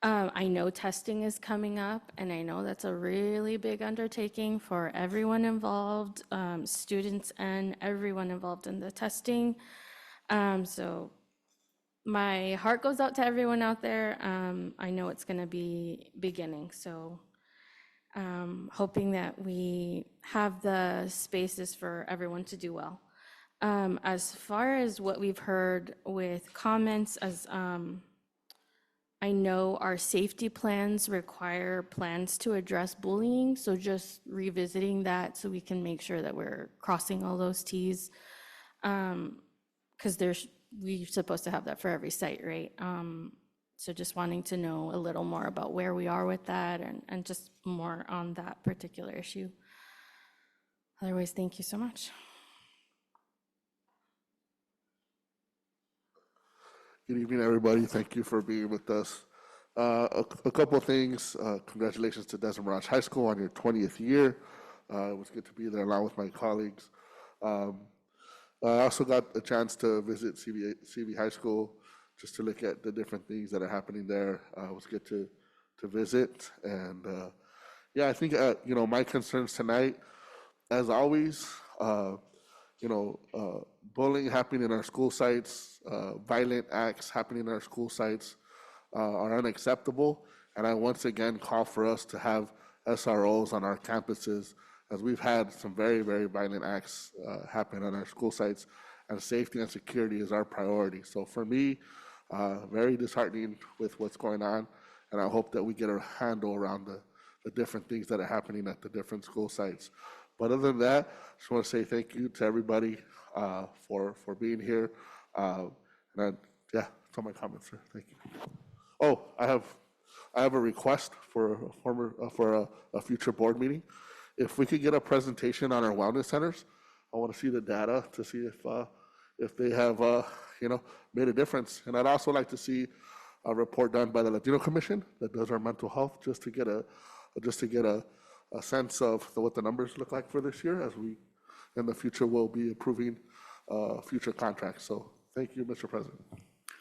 I know testing is coming up, and I know that's a really big undertaking for everyone involved, students and everyone involved in the testing. So my heart goes out to everyone out there. I know it's going to be beginning, so hoping that we have the spaces for everyone to do well. As far as what we've heard with comments, as I know our safety plans require plans to address bullying, so just revisiting that so we can make sure that we're crossing all those T's, because we're supposed to have that for every site, right? So just wanting to know a little more about where we are with that and just more on that particular issue. Otherwise, thank you so much. Good evening, everybody. Thank you for being with us. A couple of things. Congratulations to Desert Mirage High School on your 20th year. It was good to be there along with my colleagues. I also got a chance to visit CV High School just to look at the different things that are happening there. It was good to visit. And yeah, I think, my concerns tonight, as always, bullying happening in our school sites, violent acts happening in our school sites are unacceptable. And I once again call for us to have SROs on our campuses, as we've had some very, very violent acts happen on our school sites, and safety and security is our priority. So for me, very disheartening with what's going on, and I hope that we get a handle around the different things that are happening at the different school sites. But other than that, I just want to say thank you to everybody for being here. And that's all my comments, sir. Thank you. Oh, I have a request for a future board meeting. If we could get a presentation on our wellness centers, I want to see the data to see if they have made a difference. And I'd also like to see a report done by the Latino Commission that does our mental health, just to get a a sense of what the numbers look like for this year, as we, in the future, will be approving future contracts. So thank you, Mr. President.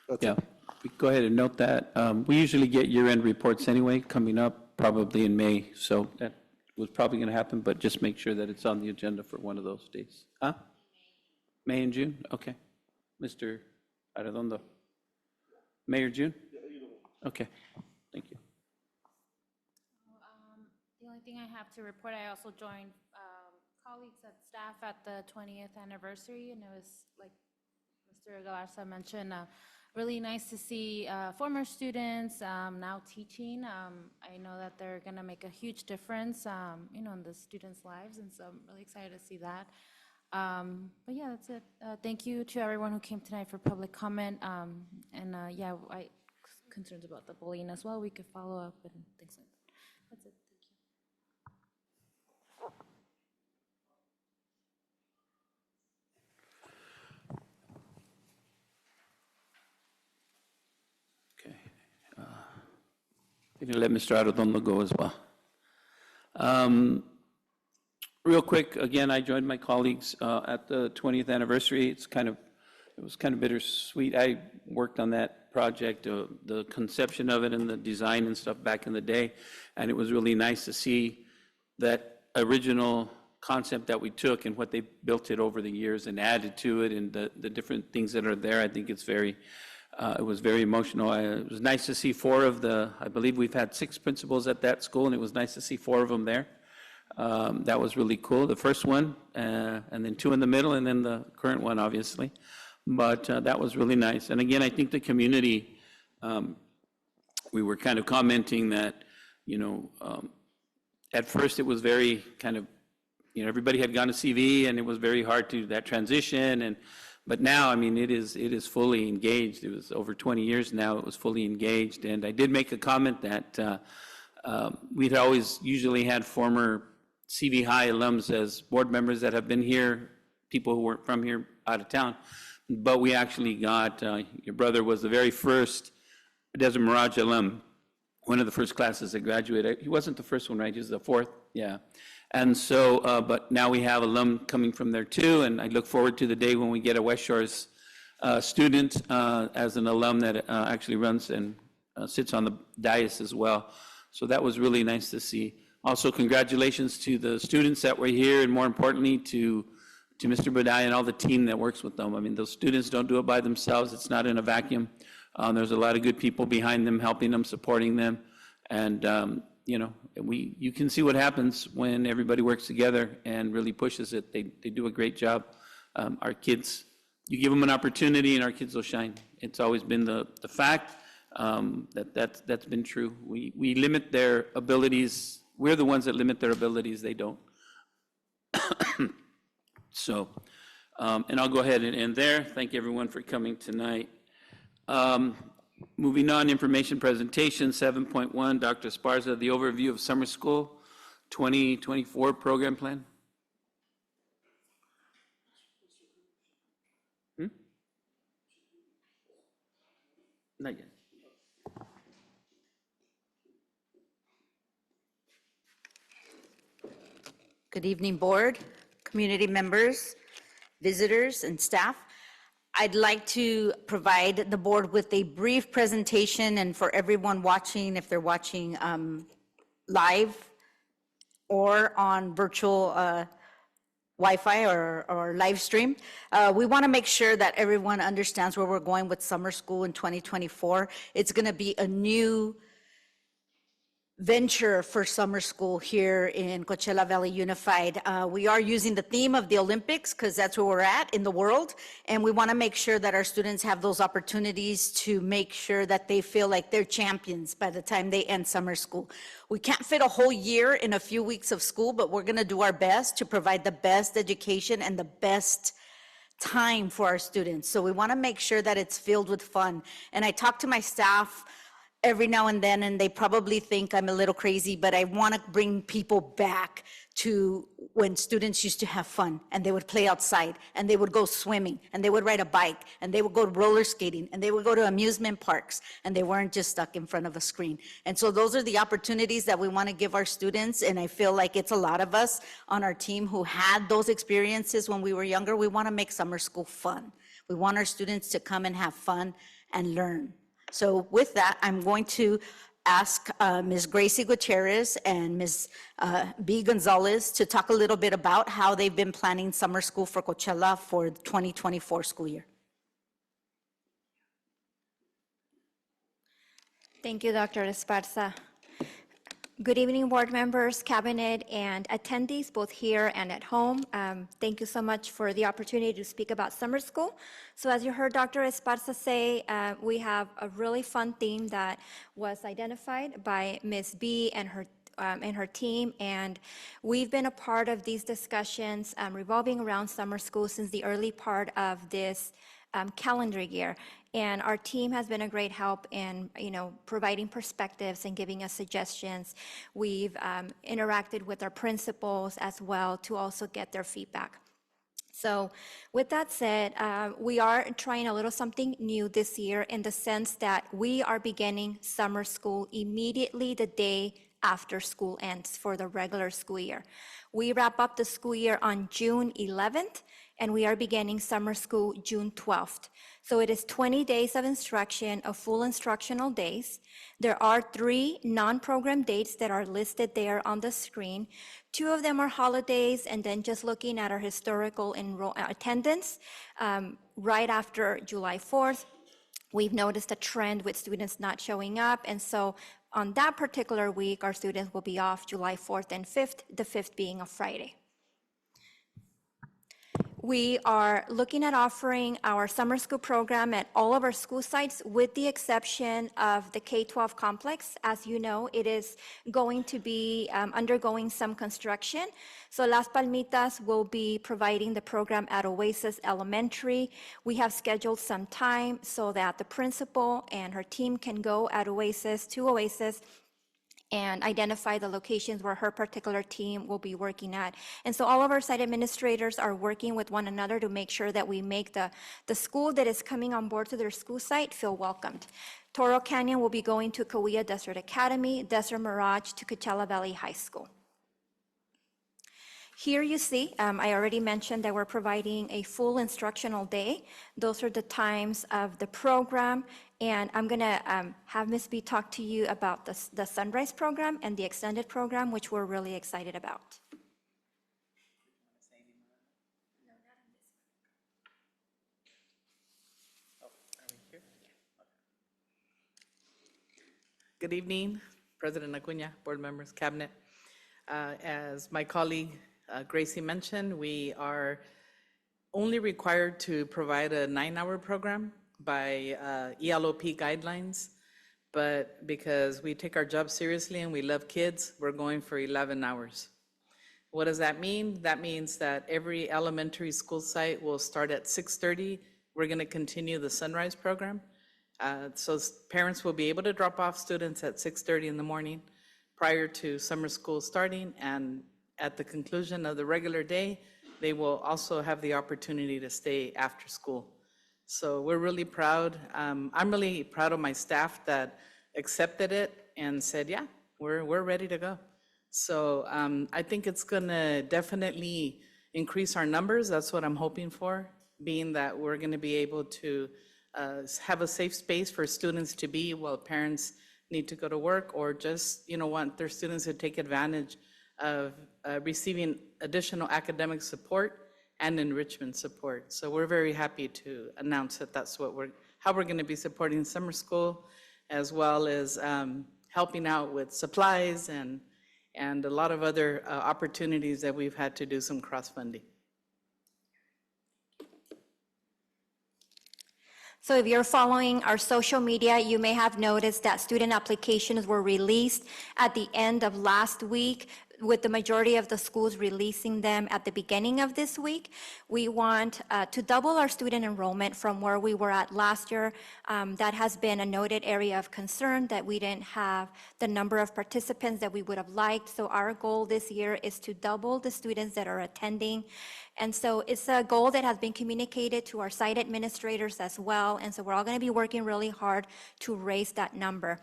That's Yeah, it. go ahead and note that. We usually get year-end reports anyway, coming up probably in May, so that was probably going to happen, but just make sure that it's on the agenda for one of those days. Huh? May and June? Okay. Mr. Arredondo. May or June? Okay, thank you. The only thing I have to report, I also joined colleagues and staff at the 20th anniversary, and it was, like Mr. Galarza mentioned, really nice to see former students now teaching. I know that they're going to make a huge difference, in the students' lives, and so I'm really excited to see that. But yeah, that's it. Thank you to everyone who came tonight for public comment. Yeah, I concerns about the bullying as well. We could follow up and things like that. That's it. Okay. I'm going to let Mr. Arredondo go as well. Real quick, again, I joined my colleagues at the 20th anniversary. It was kind of bittersweet. I worked on that project, the conception of it and the design and stuff back in the day, and it was really nice to see that original concept that we took and what they built it over the years and added to it, and the different things that are there. I think it was very emotional. It was nice to see I believe we've had 6 principals at that school, and it was nice to see 4 of them there. That was really cool. The first one, and then 2 in the middle, and then the current one, obviously. But that was really nice. And again, I think the community, we were kind of commenting that, at first it was very kind of, everybody had gone to CV, and it was very hard to that transition. But now, I mean, it is fully engaged. It was over 20 years now. It was fully engaged. And I did make a comment that we'd always usually had former CV High alums as board members that have been here, people who weren't from here out of town. But we actually got, your brother was the very first Desert Mirage alum, one of the first classes that graduated. He wasn't the first one, right? He was the 4th, yeah. And so, but now we have alum coming from there too, and I look forward to the day when we get a West Shores student as an alum that actually runs and sits on the dais as well. So that was really nice to see. Also, congratulations to the students that were here, and more importantly, to Mr. Budai and all the team that works with them. I mean, those students don't do it by themselves. It's not in a vacuum. There's a lot of good people behind them, helping them, supporting them. And, you can see what happens when everybody works together and really pushes it. They do a great job. Our kids, you give them an opportunity and our kids will shine. It's always been the fact that's been true. We limit their abilities. We're the ones that limit their abilities. They don't. So, and I'll go ahead and end there. Thank everyone for coming tonight. Moving on, information presentation 7.1, Dr. Esparza, the overview of summer school 2024 program plan. Not yet. Good evening, board, community members, visitors, and staff. I'd like to provide the board with a brief presentation, and for everyone watching, if they're watching live or on virtual Wi-Fi or live stream, we want to make sure that everyone understands where we're going with summer school in 2024. It's going to be a new venture for summer school here in Coachella Valley Unified. We are using the theme of the Olympics because that's where we're at in the world, and we want to make sure that our students have those opportunities to make sure that they feel like they're champions by the time they end summer school. We can't fit a whole year in a few weeks of school, but we're going to do our best to provide the best education and the best time for our students. So we want to make sure that it's filled with fun. And I talked to my staff every now and then, and they probably think I'm a little crazy, but I want to bring people back to when students used to have fun, and they would play outside, and they would go swimming, and they would ride a bike, and they would go roller skating, and they would go to amusement parks, and they weren't just stuck in front of a screen. And so those are the opportunities that we want to give our students, and I feel like it's a lot of us on our team who had those experiences when we were younger. We want to make summer school fun. We want our students to come and have fun and learn. So with that, I'm going to ask Ms. Gracie Gutierrez and Ms. B. Gonzalez to talk a little bit about how they've been planning summer school for Coachella for the 2024 school year. Thank you, Dr. Esparza. Good evening, board members, cabinet, and attendees, both here and at home. Thank you so much for the opportunity to speak about summer school. So as you heard Dr. Esparza say, we have a really fun theme that was identified by Ms. B and her team, and we've been a part of these discussions revolving around summer school since the early part of this calendar year. And our team has been a great help in, providing perspectives and giving us suggestions. We've interacted with our principals as well to also get their feedback. So with that said, we are trying a little something new this year in the sense that we are beginning summer school immediately the day after school ends for the regular school year. We wrap up the school year on June 11th, and we are beginning summer school June 12th. So it is 20 days of instruction, of full instructional days. There are 3 non-program dates that are listed there on the screen. 2 of them are holidays, and then just looking at our historical attendance, right after July 4th, we've noticed a trend with students not showing up, and so on that particular week, our students will be off July 4th and 5th, the 5th being a Friday. We are looking at offering our summer school program at all of our school sites with the exception of the K-12 complex. As you know, it is going to be undergoing some construction. So Las Palmitas will be providing the program at Oasis Elementary. We have scheduled some time so that the principal and her team can go at Oasis and identify the locations where her particular team will be working at. And so all of our site administrators are working with one another to make sure that we make the school that is coming on board to their school site feel welcomed. Toro Canyon will be going to Cahuilla Desert Academy, Desert Mirage to Coachella Valley High School. Here you see, I already mentioned that we're providing a full instructional day. Those are the times of the program, and I'm gonna have Ms. B talk to you about the Sunrise program and the extended program, which we're really excited about. Good evening, President Acuña, board members, cabinet. As my colleague Gracie mentioned, we are only required to provide a 9-hour program by ELOP guidelines, but because we take our job seriously and we love kids, we're going for 11 hours. What does that mean? That means that every elementary school site will start at 6:30. We're going to continue the Sunrise program. So parents will be able to drop off students at 6:30 in the morning prior to summer school starting, and at the conclusion of the regular day, they will also have the opportunity to stay after school. So we're really proud. I'm really proud of my staff that accepted it and said, yeah, we're ready to go. So I think it's gonna definitely increase our numbers. That's what I'm hoping for, being that we're gonna be able to have a safe space for students to be while parents need to go to work or just, want their students to take advantage of receiving additional academic support and enrichment support. So we're very happy to announce that that's how we're going to be supporting summer school, as well as helping out with supplies and a lot of other opportunities that we've had to do some cross-funding. So if you're following our social media, you may have noticed that student applications were released at the end of last week. with the majority of the schools releasing them at the beginning of this week. We want to double our student enrollment from where we were at last year. That has been a noted area of concern, that we didn't have the number of participants that we would have liked. So our goal this year is to double the students that are attending. And so it's a goal that has been communicated to our site administrators as well. And so we're all going to be working really hard to raise that number.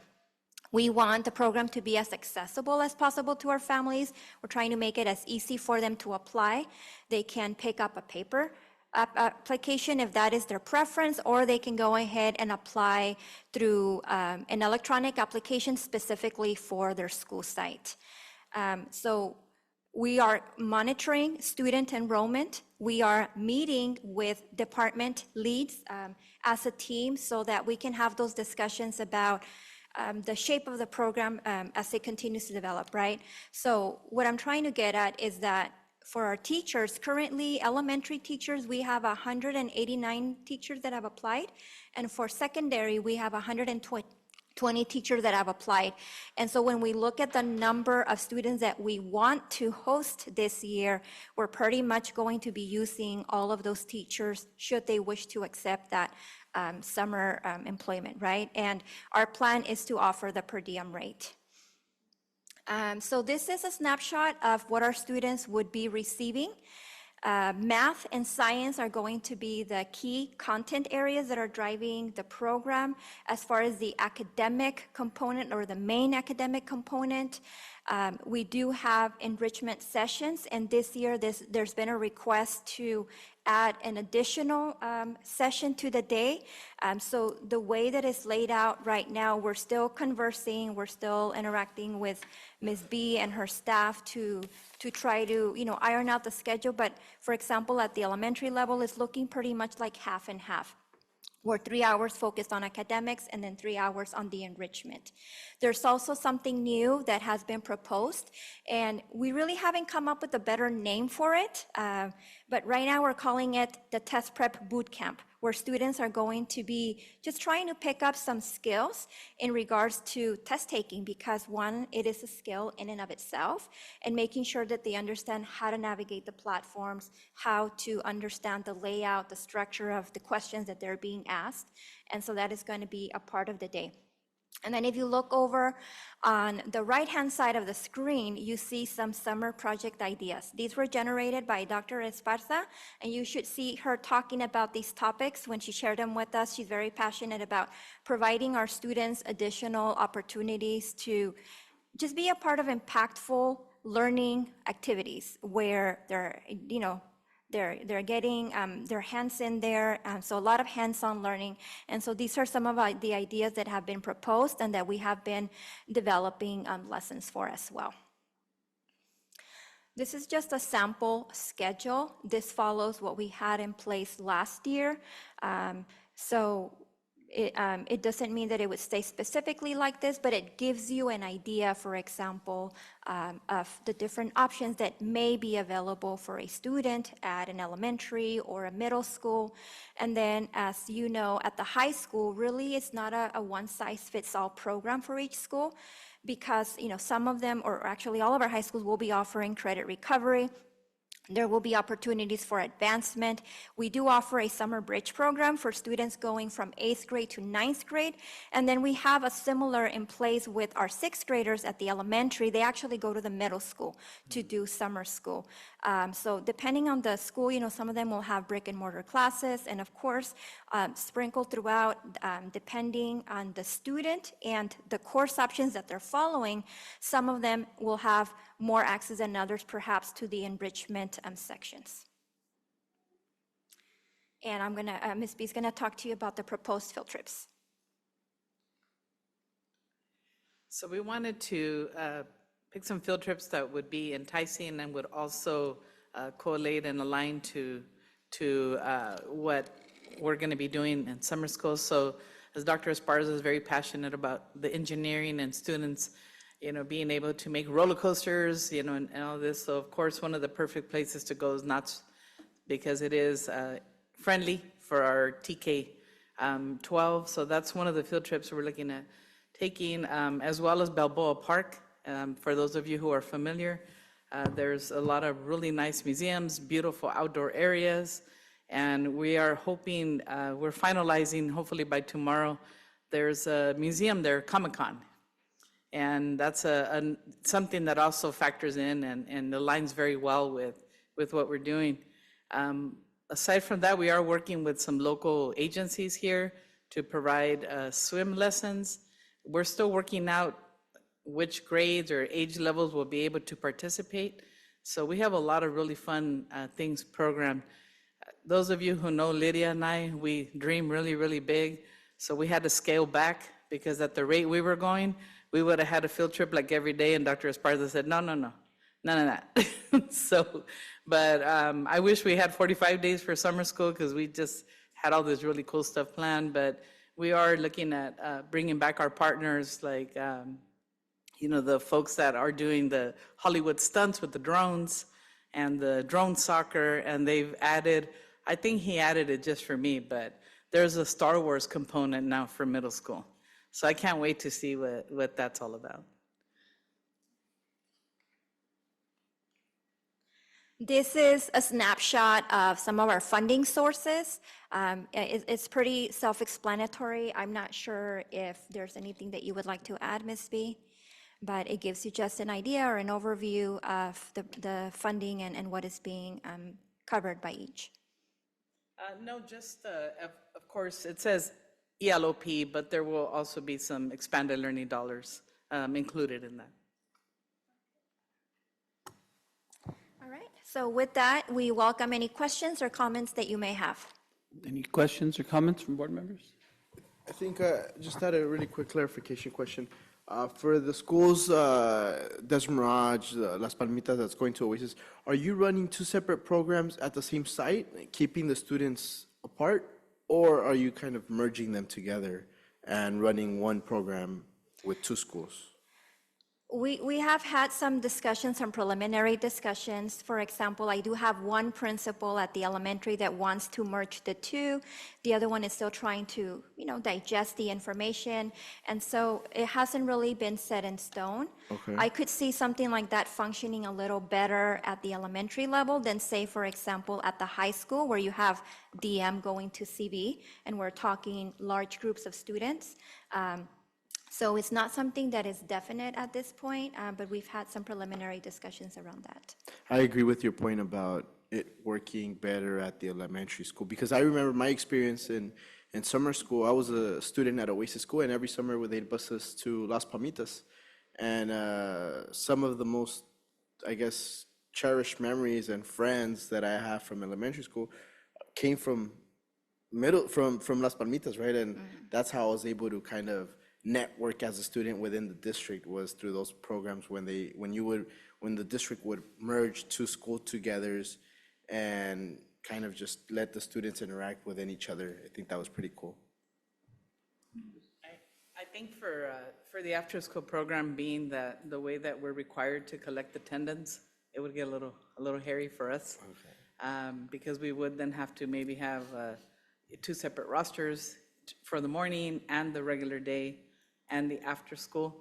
We want the program to be as accessible as possible to our families. We're trying to make it as easy for them to apply. They can pick up a paper application if that is their preference, or they can go ahead and apply through an electronic application specifically for their school site. So we are monitoring student enrollment. We are meeting with department leads as a team so that we can have those discussions about the shape of the program as it continues to develop, right? So what I'm trying to get at is that for our teachers, currently elementary teachers, we have 189 teachers that have applied. And for secondary, we have 120 teachers that have applied. And so when we look at the number of students that we want to host this year, we're pretty much going to be using all of those teachers should they wish to accept that summer employment, right? And our plan is to offer the per diem rate. So this is a snapshot of what our students would be receiving. Math and science are going to be the key content areas that are driving the program. As far as the academic component or the main academic component, we do have enrichment sessions, and this year there's been a request to add an additional session to the day. So the way that it's laid out right now, we're still conversing, we're still interacting with Ms. B and her staff to try to, iron out the schedule. But for example, at the elementary level, it's looking pretty much like half and half, where 3 hours focused on academics and then 3 hours on the enrichment. There's also something new that has been proposed, and we really haven't come up with a better name for it, but right now we're calling it the Test Prep Boot Camp, where students are going to be just trying to pick up some skills in regards to test taking, because one, it is a skill in and of itself, and making sure that they understand how to navigate the platforms, how to understand the layout, the structure of the questions that they're being asked. And so that is going to be a part of the day. And then if you look over on the right-hand side of the screen, you see some summer project ideas. These were generated by Dr. Esparza, and you should see her talking about these topics when she shared them with us. She's very passionate about providing our students additional opportunities to just be a part of impactful learning activities where they're getting their hands in there, so a lot of hands-on learning. And so these are some of the ideas that have been proposed and that we have been developing lessons for as well. This is just a sample schedule. This follows what we had in place last year. It doesn't mean that it would stay specifically like this, but it gives you an idea, for example, of the different options that may be available for a student at an elementary or a middle school. And then, as you know, at the high school, really it's not a one-size-fits-all program for each school, because some of them, or actually all of our high schools, will be offering credit recovery. There will be opportunities for advancement. We do offer a summer bridge program for students going from 8th grade to 9th grade. And then we have a similar in place with our 6th graders at the elementary. They actually go to the middle school to do summer school. So depending on the school, some of them will have brick and mortar classes. And of course, sprinkled throughout, depending on the student and the course options that they're following, some of them will have more access than others, perhaps, to the enrichment sections. And Ms. B is gonna talk to you about the proposed field trips. So we wanted to pick some field trips that would be enticing and would also correlate and align to what we're going to be doing in summer school. So as Dr. Esparza is very passionate about the engineering and students, being able to make roller coasters, and all this. So of course, one of the perfect places to go is Knott's, because it is friendly for our TK 12. So that's one of the field trips we're looking at taking, as well as Balboa Park. For those of you who are familiar, There's a lot of really nice museums, beautiful outdoor areas, and we are hoping, we're finalizing, hopefully by tomorrow, there's a museum there, Comic-Con. And that's something that also factors in and aligns very well with what we're doing. Aside from that, we are working with some local agencies here to provide swim lessons. We're still working out which grades or age levels will be able to participate. So we have a lot of really fun things programmed. Those of you who know Lydia and I, we dream really, really big. So we had to scale back because at the rate we were going, we would have had a field trip like every day, and Dr. Esparza said, no, none of that. So, but I wish we had 45 days for summer school because we just had all this really cool stuff planned, but we are looking at bringing back our partners like, the folks that are doing the Hollywood stunts with the drones and the drone soccer, and they've added, I think he added it just for me, but there's a Star Wars component now for middle school. So I can't wait to see what that's all about. This is a snapshot of some of our funding sources. It's pretty self-explanatory. I'm not sure if there's anything that you would like to add, Ms. B, but it gives you just an idea or an overview of the funding and what is being covered by each. No, just, of course, it says ELOP, but there will also be some expanded learning dollars included in that. All right, so with that, we welcome any questions or comments that you may have. Any questions or comments from board members? I think just had a really quick clarification question. For the schools, Desmirage, Las Palmitas that's going to Oasis, are you running two separate programs at the same site, keeping the students apart? Or are you kind of merging them together and running one program with two schools? We have had some discussions, some preliminary discussions. For example, I do have one principal at the elementary that wants to merge the two. The other one is still trying to, digest the information. And so it hasn't really been set in stone. Okay. I could see something like that functioning a little better at the elementary level than, say, for example, at the high school where you have DM going to CV and we're talking large groups of students. So it's not something that is definite at this point, but we've had some preliminary discussions around that. I agree with your point about it working better at the elementary school, because I remember my experience in summer school. I was a student at Oasis School, and every summer they'd bus us to Las Palmitas. And some of the most, I guess, cherished memories and friends that I have from elementary school came from Las Palmitas, right? And that's how I was able to kind of network as a student within the district, was through those programs when the district would merge two school togethers and kind of just let the students interact within each other. I think that was pretty cool. I think for the after-school program being the way that we're required to collect attendance, it would get a little hairy for us. Okay. Because we would then have to maybe have two separate rosters for the morning and the regular day and the after-school.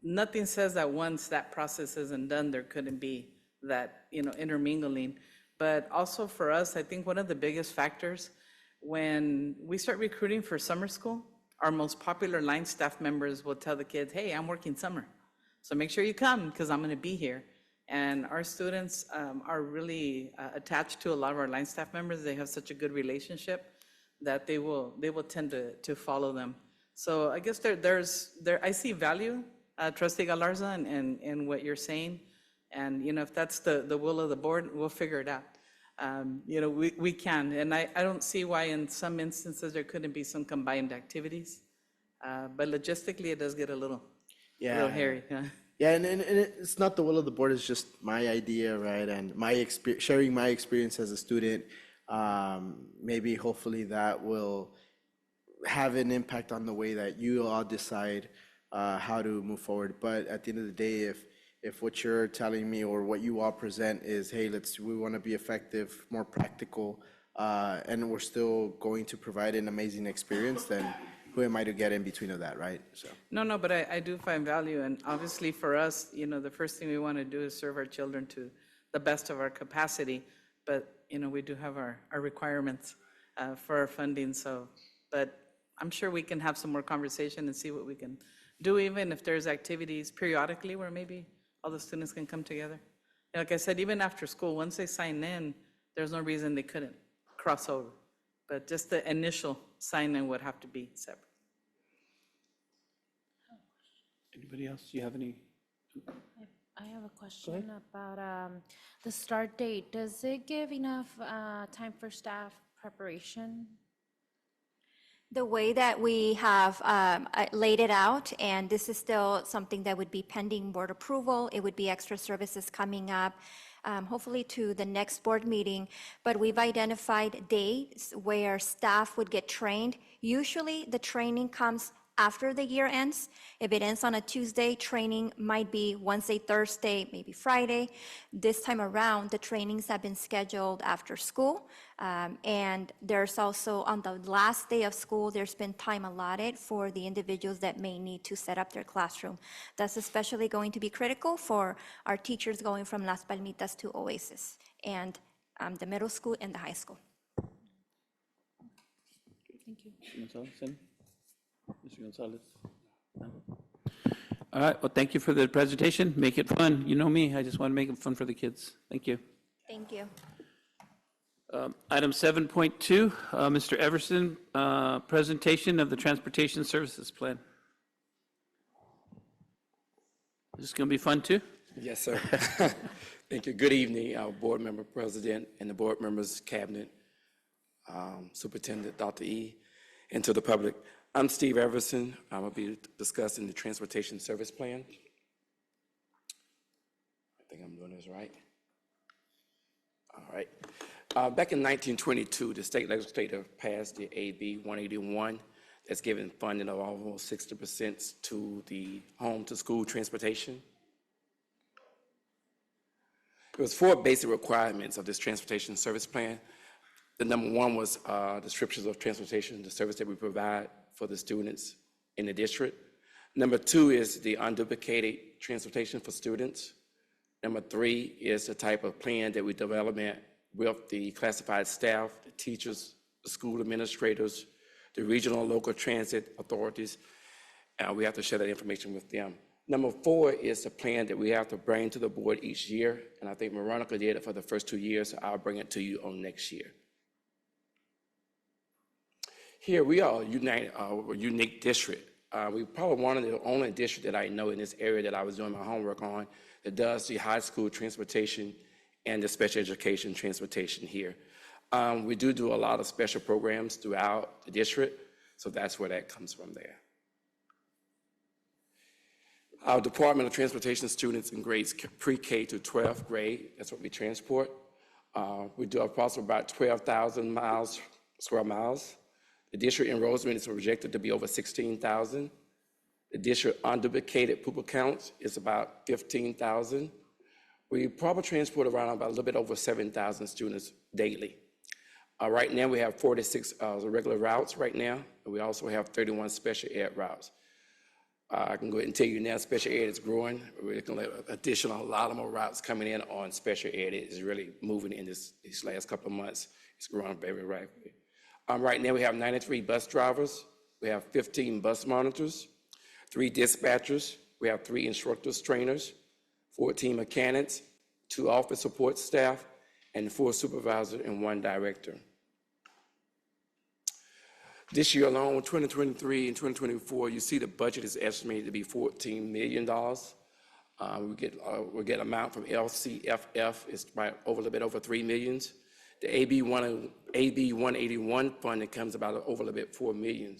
Nothing says that once that process isn't done, there couldn't be that, intermingling. But also for us, I think one of the biggest factors when we start recruiting for summer school, our most popular line staff members will tell the kids, hey, I'm working summer, so make sure you come because I'm going to be here. And our students are really attached to a lot of our line staff members. They have such a good relationship that they will tend to follow them. So I guess I see value, Trustee Galarza, in what you're saying. And, if that's the will of the board, we'll figure it out. We can. And I don't see why in some instances there couldn't be some combined activities. But logistically, it does get a little hairy. Yeah, and it's not the will of the board, it's just my idea, right? And sharing my experience as a student, maybe hopefully that will have an impact on the way that you all decide how to move forward. But at the end of the day, if what you're telling me or what you all present is, hey, we want to be effective, more practical, and we're still going to provide an amazing experience, then who am I to get in between of that, right? So. No, but I do find value, and obviously for us, the first thing we want to do is serve our children to the best of our capacity, but, we do have our requirements for our funding, so, but I'm sure we can have some more conversation and see what we can do, even if there's activities periodically where maybe all the students can come together. Like I said, even after school, once they sign in, there's no reason they couldn't cross over, but just the initial sign-in would have to be separate. Anybody else? Do you have any? I have a question about the start date. Does it give enough time for staff preparation? The way that we have laid it out, and this is still something that would be pending board approval, it would be extra services coming up, hopefully to the next board meeting, but we've identified days where staff would get trained. Usually the training comes after the year ends. If it ends on a Tuesday, training might be Wednesday, Thursday, maybe Friday. This time around, the trainings have been scheduled after school. And there's also, on the last day of school, there's been time allotted for the individuals that may need to set up their classroom. That's especially going to be critical for our teachers going from Las Palmitas to Oasis, and the middle school and the high school. Thank you. Mr. Gonzalez? No? All right, well, thank you for the presentation. Make it fun. You know me, I just want to make it fun for the kids. Thank you. Thank you. Item 7.2, Mr. Everson, presentation of the Transportation Services Plan. Is this going to be fun too? Yes, sir. Thank you. Good evening, our board member, president, and the board members, cabinet, Superintendent Dr. E., and to the public. I'm Steve Everson. I'm going to be discussing the Transportation Service Plan. I think I'm doing this right. All right. Back in 1922, the state legislature passed the AB 181 that's given funding of almost 60% to the home-to-school transportation. There was 4 basic requirements of this Transportation Service Plan. The number 1 was descriptions of transportation, the service that we provide for the students in the district. Number 2 is the unduplicated transportation for students. Number 3 is the type of plan that we develop with the classified staff, the teachers, the school administrators, the regional and local transit authorities. We have to share that information with them. Number 4 is the plan that we have to bring to the board each year. And I think Veronica did it for the first 2 years, so I'll bring it to you on next year. Here, we are a unique district. We're probably one of the only districts that I know in this area that I was doing my homework on that does the high school transportation and the special education transportation here. We do a lot of special programs throughout the district, so that's where that comes from there. Our Department of Transportation students in grades pre-K to 12th grade, that's what we transport. We do approximately about 12,000 square miles. The district enrollment is projected to be over 16,000. The district unduplicated pupil counts is about 15,000. We probably transport around about a little bit over 7,000 students daily. Right now, we have 46 regular routes right now, and we also have 31 special ed routes. I can go ahead and tell you now, special ed is growing. We're going to have a lot of more routes coming in on special ed. It is really moving in these last couple of months. It's growing very rapidly. Right now, we have 93 bus drivers. We have 15 bus monitors, 3 dispatchers. We have 3 instructors, trainers, 14 mechanics, 2 office support staff, and 4 supervisors and 1 director. This year alone, 2023 and 2024, you see the budget is estimated to be $14 million. We get amount from LCFF, it's right over a little bit over $3 million. The AB 181 funding comes about over a little bit $4 million.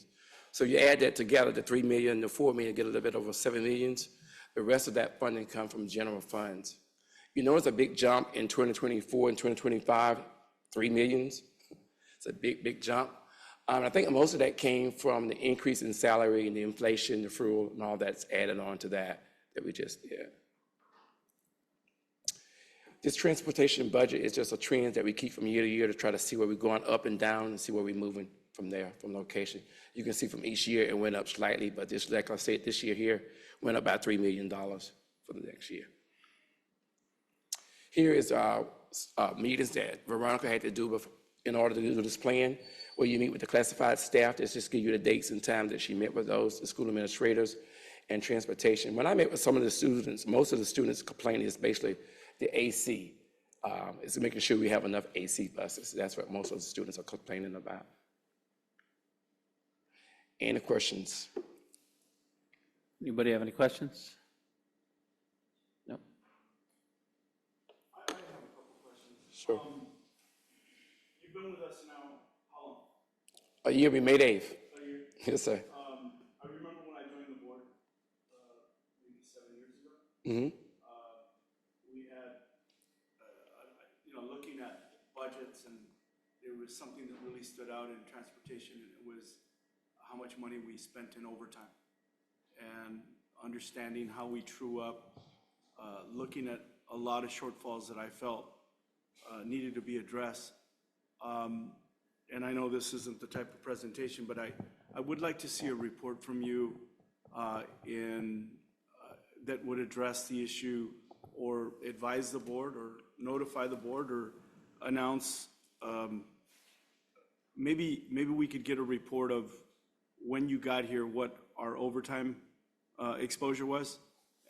So you add that together, the $3 million, the $4 million, get a little bit over $7 million. The rest of that funding comes from general funds. You know, it's a big jump in 2024 and 2025, $3 million. It's a big jump. I think most of that came from the increase in salary and the inflation, the fuel, and all that's added on to that we just did. This transportation budget is just a trend that we keep from year to year to try to see where we're going up and down and see where we're moving from there, from location. You can see from each year it went up slightly, but this, like I said, this year here went up about $3 million for the next year. Here is meetings that Veronica had to do in order to do this plan, where you meet with the classified staff. Let's just give you the dates and times that she met with those, the school administrators, and transportation. When I met with some of the students, most of the students complaining is basically the AC. Is making sure we have enough AC buses. That's what most of the students are complaining about. Any questions? Anybody have any questions? No? Sure. You've been with us now, how long? A year, we May 8th. A year? Yes, sir. I remember when I joined the board, maybe 7 years ago. Mm-hmm. We had, looking at budgets, and there was something that really stood out in transportation, and it was how much money we spent in overtime. And understanding how we true up, looking at a lot of shortfalls that I felt needed to be addressed. And I know this isn't the type of presentation, but I would like to see a report from you that would address the issue, or advise the board, or notify the board, or announce, maybe we could get a report of when you got here, what our overtime exposure was,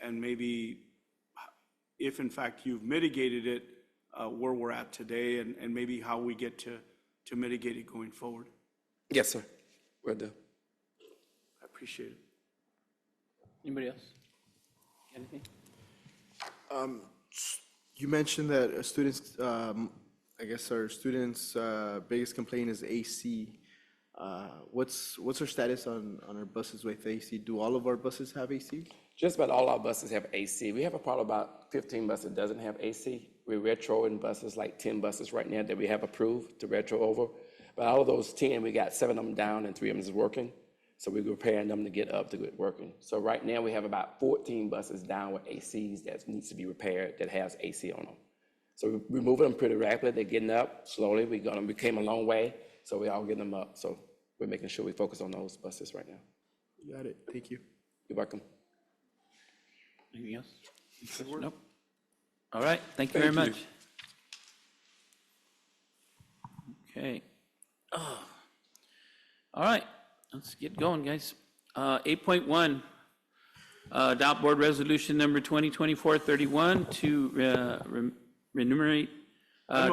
and maybe if in fact you've mitigated it, where we're at today, and maybe how we get to mitigate it going forward. Yes, sir. Will do. I appreciate it. Anybody else? Anything? You mentioned that students, I guess our students' biggest complaint is AC. What's our status on our buses with AC? Do all of our buses have AC? Just about all our buses have AC. We have probably about 15 buses that doesn't have AC. We're retroing buses, like 10 buses right now that we have approved to retro over. But out of those 10, we got 7 of them down and 3 of them is working. So we're repairing them to get up to good working. So right now we have about 14 buses down with ACs that needs to be repaired that has AC on them. So we're moving them pretty rapidly. They're getting up slowly. We came a long way, so we're all getting them up. So we're making sure we focus on those buses right now. You got it. Thank you. You're welcome. Anything else? Nope. All right, thank you very much. Okay. All right, let's get going, guys. 8.1, adopt board resolution number 2024-31 to remunerate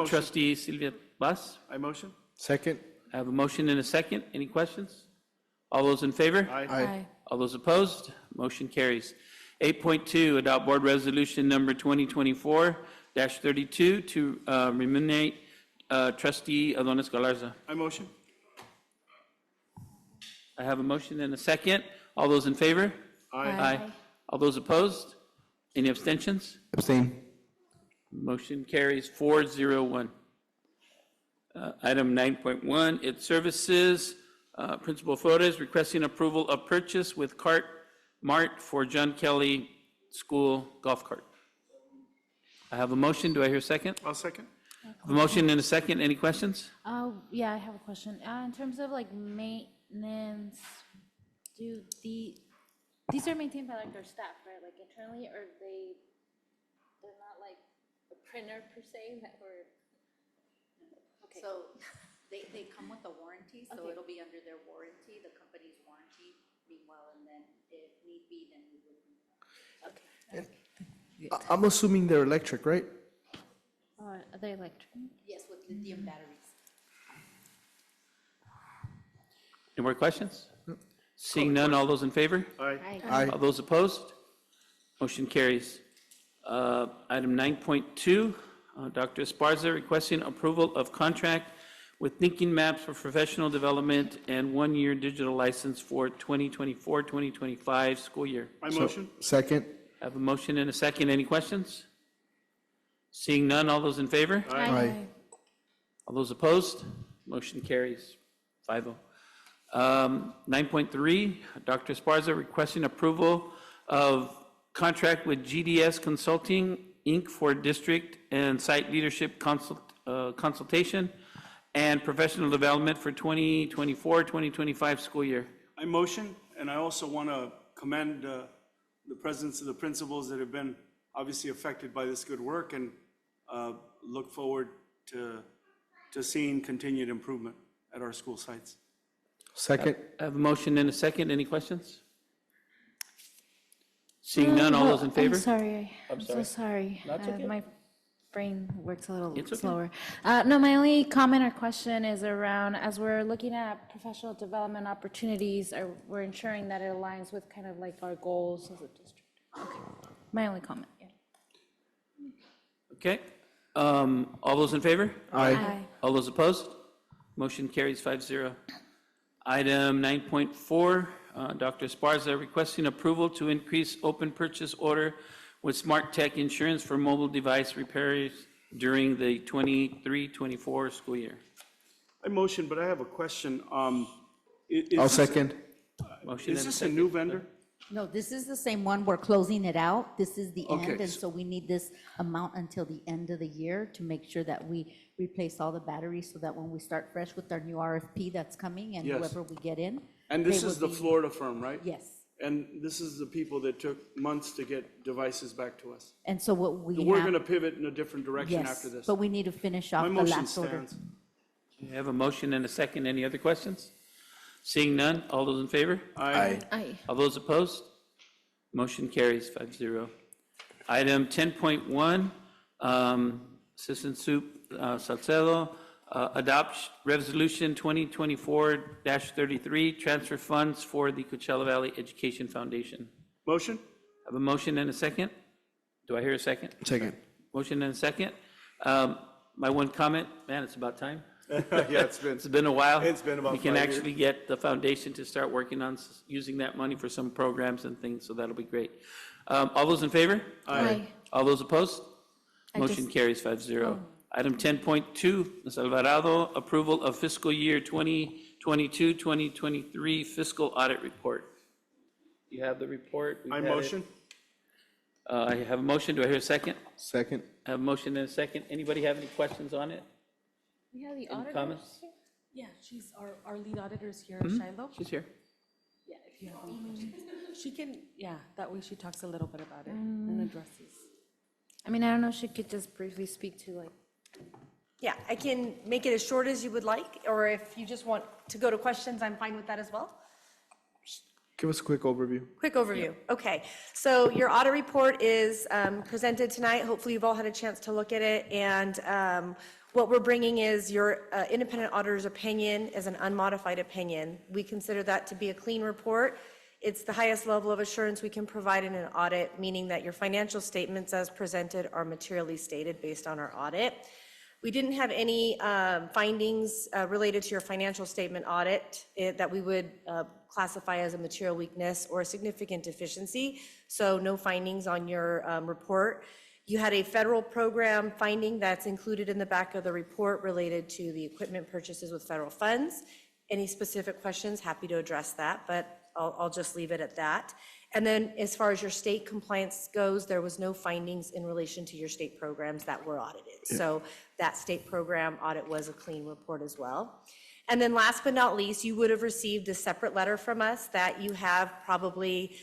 trustee Sylvia Blas. I motion. Second. I have a motion and a second. Any questions? All those in favor? Aye. All those opposed? Motion carries. 8.2, adopt board resolution number 2024-32 to remunerate trustee Adonis Galarza. I motion. I have a motion and a second. All those in favor? Aye. All those opposed? Any abstentions? Abstain. Motion carries 4-0-1. Item 9.1, its services. Principal Flores requesting approval of purchase with cart mart for John Kelly School golf cart. I have a motion. Do I hear a second? I'll second. A motion and a second. Any questions? Yeah, I have a question. In terms of like maintenance, these are maintained by like their staff, right? Like internally, or they're not like a printer per se, or? Okay. So they come with a warranty, so Okay. it'll be under their warranty, the company's warranty. Meanwhile, and then if need be, then we would. Okay. I'm assuming they're electric, right? Are they electric? Yes, with lithium batteries. Any more questions? Seeing none, all those in favor? Aye. Aye. All those opposed? Motion carries. Item 9.2, Dr. Esparza requesting approval of contract with Thinking Maps for professional development and one-year digital license for 2024-2025 school year. I motion. Second. I have a motion and a second. Any questions? Seeing none, all those in favor? Aye. All those opposed? Motion carries 5-0. 9.3, Dr. Esparza requesting approval of contract with GDS Consulting, Inc. for district and site leadership consultation and professional development for 2024-2025 school year. I motion, and I also want to commend the presence of the principals that have been obviously affected by this good work, and look forward to seeing continued improvement at our school sites. Second. I have a motion and a second. Any questions? Seeing none, all those in favor? I'm sorry. I'm I'm so sorry. sorry. That's okay. My brain works a little It's okay. slower. No, my only comment or question is around, as we're looking at professional development opportunities, we're ensuring that it aligns with kind of like our goals as a district. Okay. My only comment, yeah. Okay. All those in favor? Aye. All those opposed? Motion carries 5-0. Item 9.4, Dr. Esparza requesting approval to increase open purchase order with Smart Tech Insurance for mobile device repairs during the 23-24 school year. I motion, but I have a question. I'll second. Motion Is and a this a second. new vendor? No, this is the same one. We're closing it out. This is the Okay, end, and so- so we need this amount until the end of the year to make sure that we replace all the batteries so that when we start fresh with our new RFP that's coming and Yes. whoever we get in. And this they is will the be- Florida firm, right? Yes. And this is the people that took months to get devices back to us. And so what we have. We're going to pivot in a different direction Yes, after this. but we need to finish off My the motion last order. stands. We have a motion and a second. Any other questions? Seeing none, all those in favor? Aye. Aye. All those opposed? Motion carries 5-0. Item 10.1, Assistant Soup Salcedo, adopt Resolution 2024-33, transfer funds for the Coachella Valley Education Foundation. Motion? I have a motion and a second. Do I hear a second? Second. Motion and a second. My one comment, man, it's about time. Yeah, it's been a while. It's been about We can 5 years. actually get the foundation to start working on using that money for some programs and things, so that'll be great. All those in favor? Aye. All those opposed? I Motion just- carries 5-0. Item 10.2, Ms. Alvarado, approval of fiscal year 2022-2023 fiscal audit report. You have the report. We've I had it. motion? I have a motion. Do I hear a second? Second. I have a motion and a second. Anybody have any questions on it? We have the Any auditor. comments? Yeah, she's our lead auditor's here, Mhm. Shiloh. She's here. Yeah, if you have any questions. She can, yeah, that way she talks a little bit about it and addresses. I mean, I don't know if she could just briefly speak to like, Yeah, I can make it as short as you would like, or if you just want to go to questions, I'm fine with that as well. Give us a quick overview. Quick overview. Okay, so your audit report is presented tonight. Hopefully, you've all had a chance to look at it. And what we're bringing is your independent auditor's opinion as an unmodified opinion. We consider that to be a clean report. It's the highest level of assurance we can provide in an audit, meaning that your financial statements as presented are materially stated based on our audit. We didn't have any findings related to your financial statement audit that we would classify as a material weakness or a significant deficiency, so no findings on your report. You had a federal program finding that's included in the back of the report related to the equipment purchases with federal funds. Any specific questions, happy to address that, but I'll just leave it at that. And then as far as your state compliance goes, there was no findings in relation to your state programs that were audited. So that state program audit was a clean report as well. And then last but not least, you would have received a separate letter from us that you have probably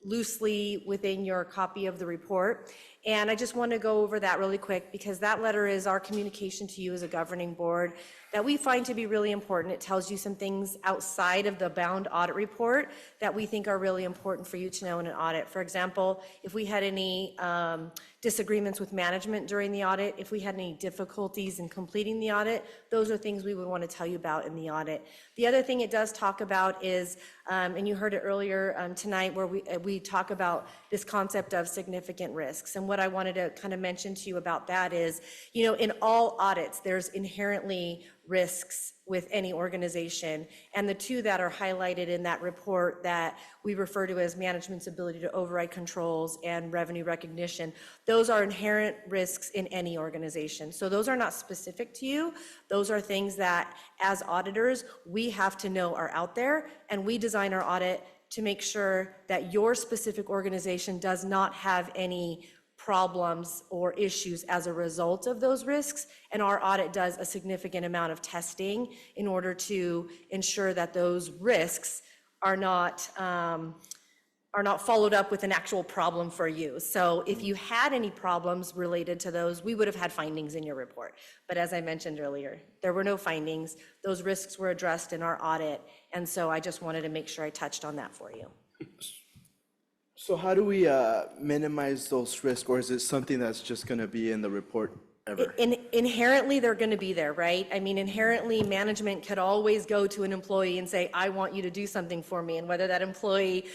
loosely within your copy of the report. And I just want to go over that really quick because that letter is our communication to you as a governing board that we find to be really important. It tells you some things outside of the bound audit report that we think are really important for you to know in an audit. For example, if we had any disagreements with management during the audit, if we had any difficulties in completing the audit, those are things we would want to tell you about in the audit. The other thing it does talk about is, and you heard it earlier tonight, where we talk about this concept of significant risks. And what I wanted to kind of mention to you about that is, you know, in all audits, there's inherently risks with any organization. And the two that are highlighted in that report that we refer to as management's ability to override controls and revenue recognition, those are inherent risks in any organization. So those are not specific to you. Those are things that as auditors, we have to know are out there, and we design our audit to make sure that your specific organization does not have any problems or issues as a result of those risks. And our audit does a significant amount of testing in order to ensure that those risks are not followed up with an actual problem for you. So if you had any problems related to those, we would have had findings in your report. But as I mentioned earlier, there were no findings. Those risks were addressed in our audit. And so I just wanted to make sure I touched on that for you. So how do we minimize those risks, or is it something that's just going to be in the report ever? Inherently, they're going to be there, right? I mean, inherently, management could always go to an employee and say, I want you to do something for me. And whether that employee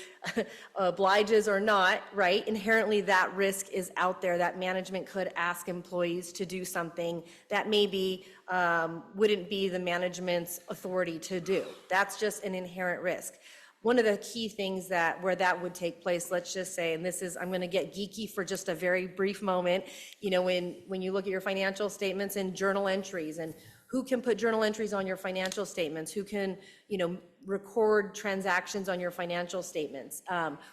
obliges or not, right? Inherently, that risk is out there that management could ask employees to do something that maybe wouldn't be the management's authority to do. That's just an inherent risk. One of the key things where that would take place, let's just say, and this is, I'm going to get geeky for just a very brief moment, you know, when you look at your financial statements and journal entries, and who can put journal entries on your financial statements, who can, you know, record transactions on your financial statements.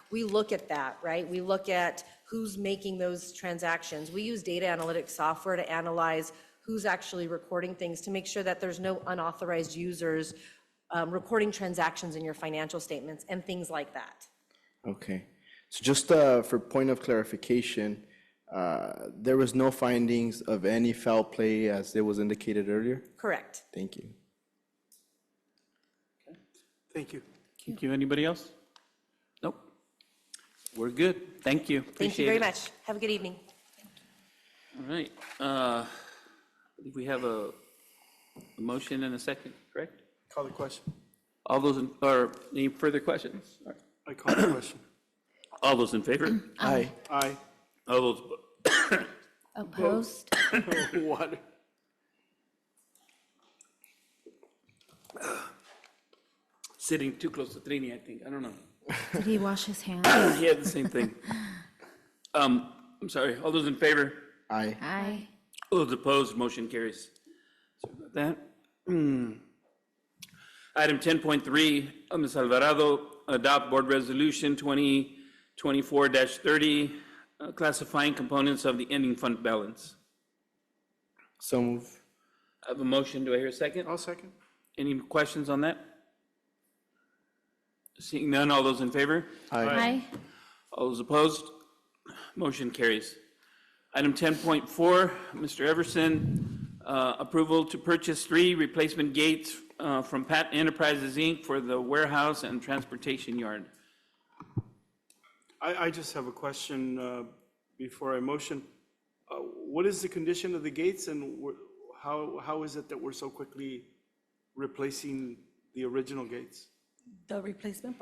We look at that, right? We look at who's making those transactions. We use data analytics software to analyze who's actually recording things to make sure that there's no unauthorized users recording transactions in your financial statements and things like that. Okay. So just for point of clarification, there was no findings of any foul play as it was indicated earlier? Correct. Thank you. Thank you. Thank you. Anybody else? Nope. We're good. Thank you. Thank you very much. Have a good evening. All right. I believe we have a motion and a second, correct? Call the question. All those, or any further questions? I call the question. All those in favor? Aye. Aye. All those Opposed? Water. Sitting too close to Trini, I think. I don't know. Did he wash his hands? He had the same thing. I'm sorry. All those in favor? Aye. Aye. All those opposed, motion carries. Sorry about that. Item 10.3, Ms. Alvarado, adopt board resolution 2024-30, classifying components of the ending fund balance. So move. I have a motion. Do I hear a second? I'll second. Any questions on that? Seeing none, all those in favor? Aye. All those opposed? Motion carries. Item 10.4, Mr. Everson, approval to purchase 3 replacement gates from Patton Enterprises, Inc. for the warehouse and transportation yard. I just have a question before I motion. What is the condition of the gates, and how is it that we're so quickly replacing the original gates? The replacement,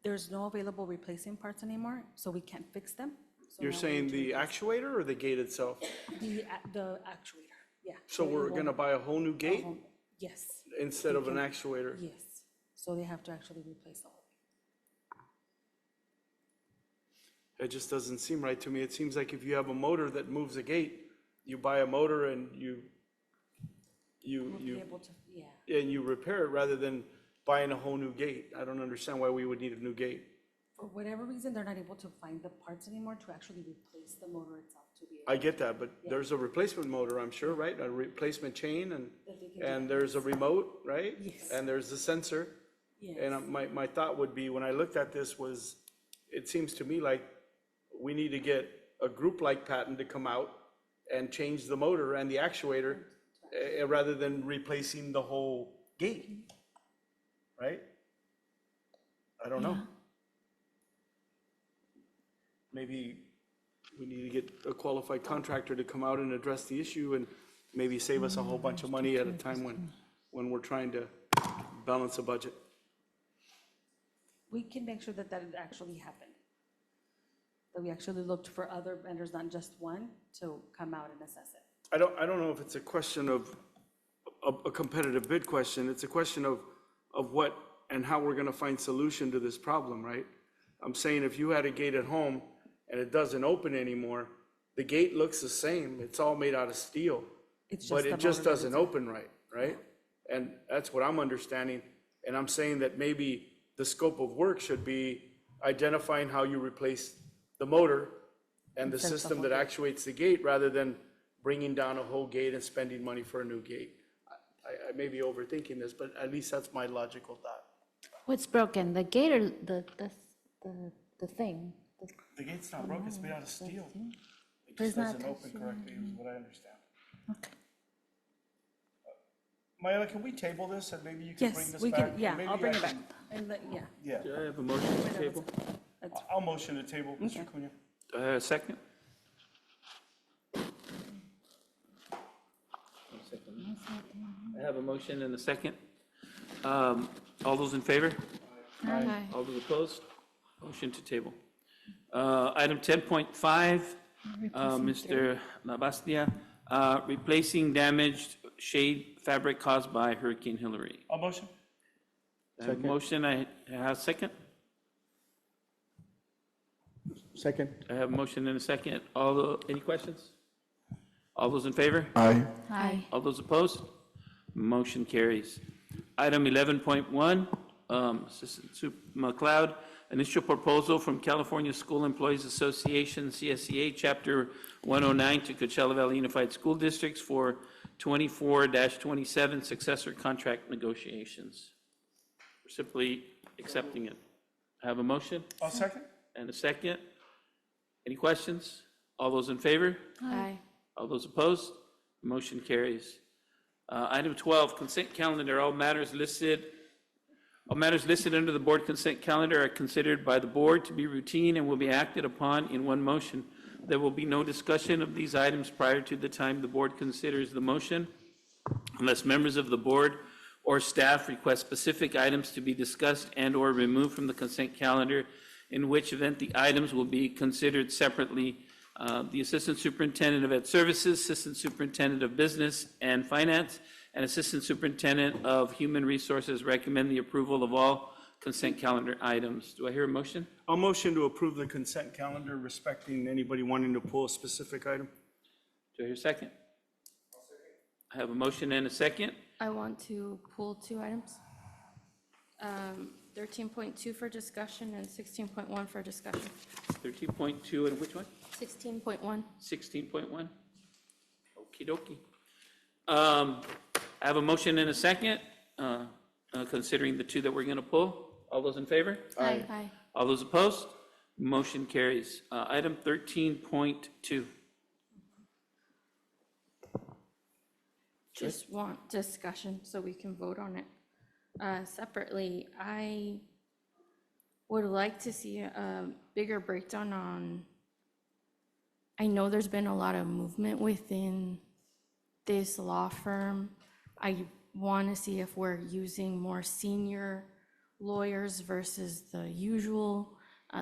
there's no available replacement parts anymore, so we can't fix them. So You're now we saying need to the replace actuator or the gate itself? The actuator, yeah. So it we're gonna won't- buy a whole new gate Yes. instead We of an can- actuator? Yes, so they have to actually replace the whole. It just doesn't seem right to me. It seems like if you have a motor that moves a gate, you buy a motor and you We'll be able to, yeah. and you repair it rather than buying a whole new gate. I don't understand why we would need a new gate. For whatever reason, they're not able to find the parts anymore to actually replace the motor itself to be. I get that, but there's a replacement motor, I'm sure, right? A replacement chain and there's a remote, right? Yes. And there's the sensor. And my thought would be, when I looked at this was, it seems to me like we need to get a group like Patton to come out and change the motor and the actuator rather than replacing the whole gate, right? I don't know. Maybe we need to get a qualified contractor to come out and address the issue and maybe save us a whole bunch of money at a time when we're trying to balance a budget. We can make sure that that actually happened. That we actually looked for other vendors, not just one, to come out and assess it. I don't know if it's a question of a competitive bid question. It's a question of what and how we're gonna find solution to this problem, right? I'm saying if you had a gate at home and it doesn't open anymore, the gate looks the same. It's all made out of steel. But it just doesn't open right? And that's what I'm understanding. And I'm saying that maybe the scope of work should be identifying how you replace the motor and the Instead of the system whole that gate. actuates the gate rather than bringing down a whole gate and spending money for a new gate. I may be overthinking this, but at least that's my logical thought. What's broken, the gate or the thing? The gate's not broken, it's made out of steel. It But it's just not doesn't open touching. correctly, is what I understand. Okay. Myla, can we table this and maybe you can bring Yes, this we back? can, and yeah, maybe I'll bring I it back. can- And yeah. Yeah, Do I have a motion to table? I'll motion to table, Mr. Cunha. Do I have a second? I have a motion and a second. All those in favor? Aye. All those opposed? Motion to table. Item 10.5, Mr. Lavastia, replacing damaged shade fabric caused by Hurricane Hillary. I'll motion. I have a motion, I have a second. Second. I have a motion and a second. Any questions? All those in favor? Aye. Aye. All those opposed? Motion carries. Item 11.1, Assistant Sup McLeod, initial proposal from California School Employees Association, CSEA, Chapter 109 to Coachella Valley Unified School Districts for 24-27 successor contract negotiations. We're simply accepting it. I have a motion I'll second. and a second. Any questions? All those in favor? Aye. All those opposed? Motion carries. Item 12, consent calendar. All matters listed under the board consent calendar are considered by the board to be routine and will be acted upon in one motion. There will be no discussion of these items prior to the time the board considers the motion, unless members of the board or staff request specific items to be discussed and/or removed from the consent calendar, in which event the items will be considered separately. The Assistant Superintendent of Ed Services, Assistant Superintendent of Business and Finance, and Assistant Superintendent of Human Resources recommend the approval of all consent calendar items. Do I hear a motion? I'll motion to approve the consent calendar respecting anybody wanting to pull a specific item. Do I hear a second? I have a motion and a second. I want to pull two items. 13.2 for discussion and 16.1 for discussion. 13.2 and which one? 16.1. 16.1? Okey dokey. I have a motion and a second, considering the two that we're going to pull. All those in favor? Aye. Aye. All those opposed? Motion carries. Item 13.2. Just want discussion so we can vote on it. Separately, I would like to see a bigger breakdown on, I know there's been a lot of movement within this law firm. I want to see if we're using more senior lawyers versus the usual.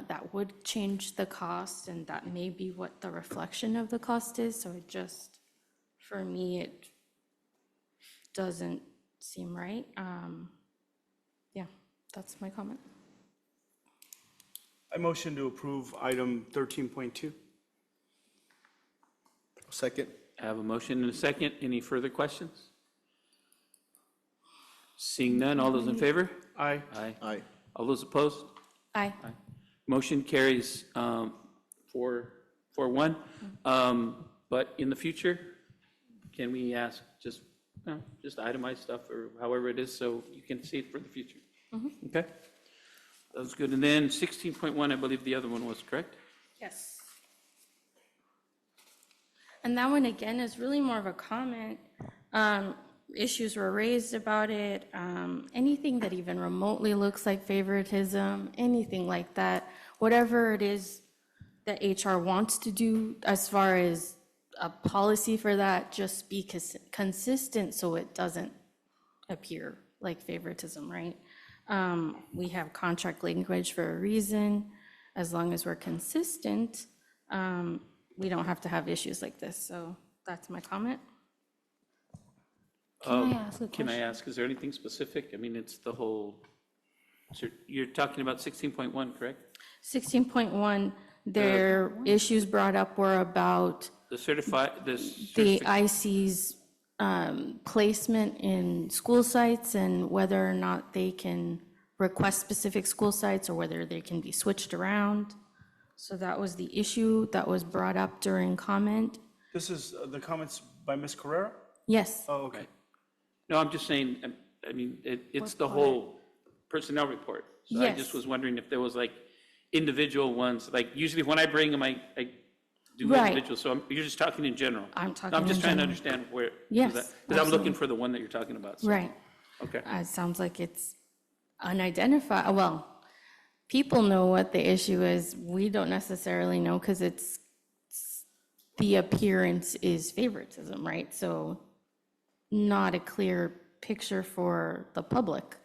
That would change the cost, and that may be what the reflection of the cost is. So it just, for me, it doesn't seem right. Yeah, that's my comment. I motion to approve item 13.2. Second. I have a motion and a second. Any further questions? Seeing none, all those in favor? Aye. Aye. Aye. All those opposed? Aye. Motion carries 4-1. But in the future, can we ask just itemize stuff or however it is so you can see it for the future? Okay? That was good. And then 16.1, I believe the other one was, correct? Yes. And that one, again, is really more of a comment. Issues were raised about it. Anything that even remotely looks like favoritism, anything like that, whatever it is that HR wants to do as far as a policy for that, just be consistent so it doesn't appear like favoritism, right? We have contract language for a reason. As long as we're consistent, we don't have to have issues like this. So that's my comment. Can I ask a Can I question? ask, is there anything specific? I mean, it's the whole, so you're talking about 16.1, correct? 16.1, their issues brought up were about The certified, the IC's placement in school sites and whether or not they can request specific school sites or whether they can be switched around. So that was the issue that was brought up during comment. This is the comments by Ms. Carrera? Yes. Oh, okay. No, I'm just saying, I mean, it's the whole personnel report. So I just Yes. was wondering if there was like individual ones, like usually when I bring them, I do Right. individual, so you're just talking in general. I'm talking I'm just in trying to general. understand where. Yes, Because I'm absolutely. looking for the one that you're talking about. so- Right. Okay. It sounds like it's unidentified. Well, people know what the issue is. We don't necessarily know because the appearance is favoritism, right? So not a clear picture for the public.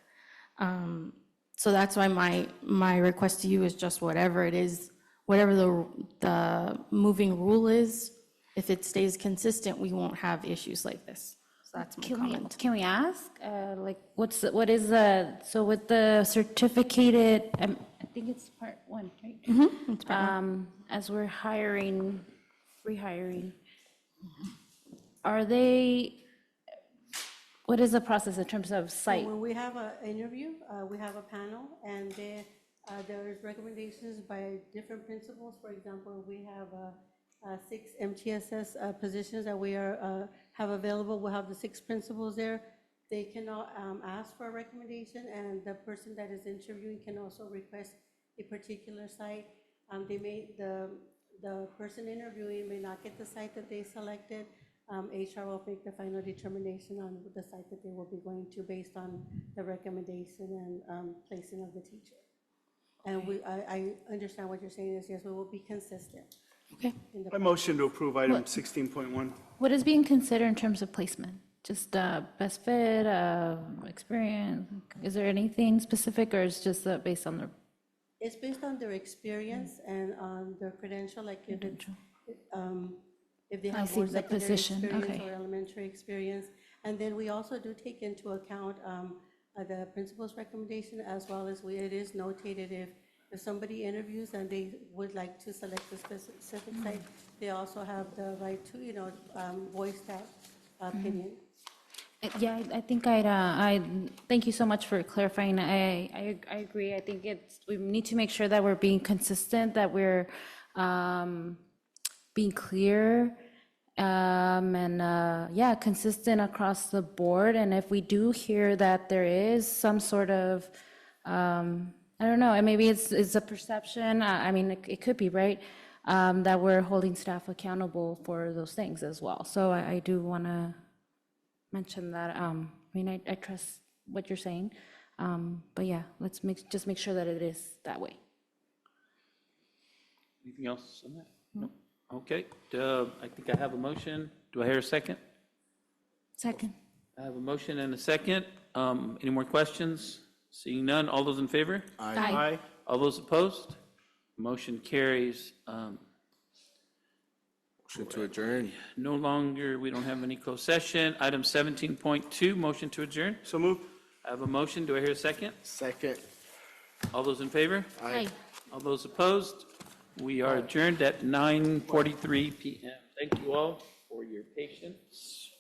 So that's why my request to you is just whatever it is, whatever the moving rule is, if it stays consistent, we won't have issues like this. So that's my comment. Can we ask, like, what is the, so with the certificated, I think it's part one, right? It's part As we're rehiring, are they, what is the process in terms of site? When we have an interview, we have a panel, and there's recommendations by different principals. For example, we have 6 MTSS positions that we have available. We'll have the 6 principals there. They can all ask for a recommendation, and the person that is interviewing can also request a particular site. The person interviewing may not get the site that they selected. HR will make the final determination on the site that they will be going to based on the recommendation and placing of the teacher. And I understand what you're saying is, yes, we will be consistent. Okay. I motion to approve item 16.1. What is being considered in terms of placement? Just best fit, experience? Is there anything specific, or is it just based on the? It's based on their experience and on their credential, like if it's, if they I have see more the secondary position, experience okay. or elementary experience. And then we also do take into account the principal's recommendation, as well as it is notated if somebody interviews and they would like to select a specific site, they also have the right to, voice that opinion. Yeah, I think thank you so much for clarifying. I agree. I think we need to make sure that we're being consistent, that we're being clear, and consistent across the board. And if we do hear that there is some sort of, I don't know, and maybe it's a perception, I mean, it could be, right? That we're holding staff accountable for those things as well. So I do want to mention that. I mean, I trust what you're saying, but yeah, let's just make sure that it is that way. Anything else on that? No. Okay, I think I have a motion. Do I hear a second? Second. I have a motion and a second. Any more questions? Seeing none, all those in favor? Aye. Aye. All those opposed? Motion carries. Motion to adjourn. No longer, we don't have any closed session. Item 17.2, motion to adjourn. So moved. I have a motion. Do I hear a second? Second. All those in favor? Aye. All those opposed? We are adjourned at 9:43 PM. Thank you all for your patience.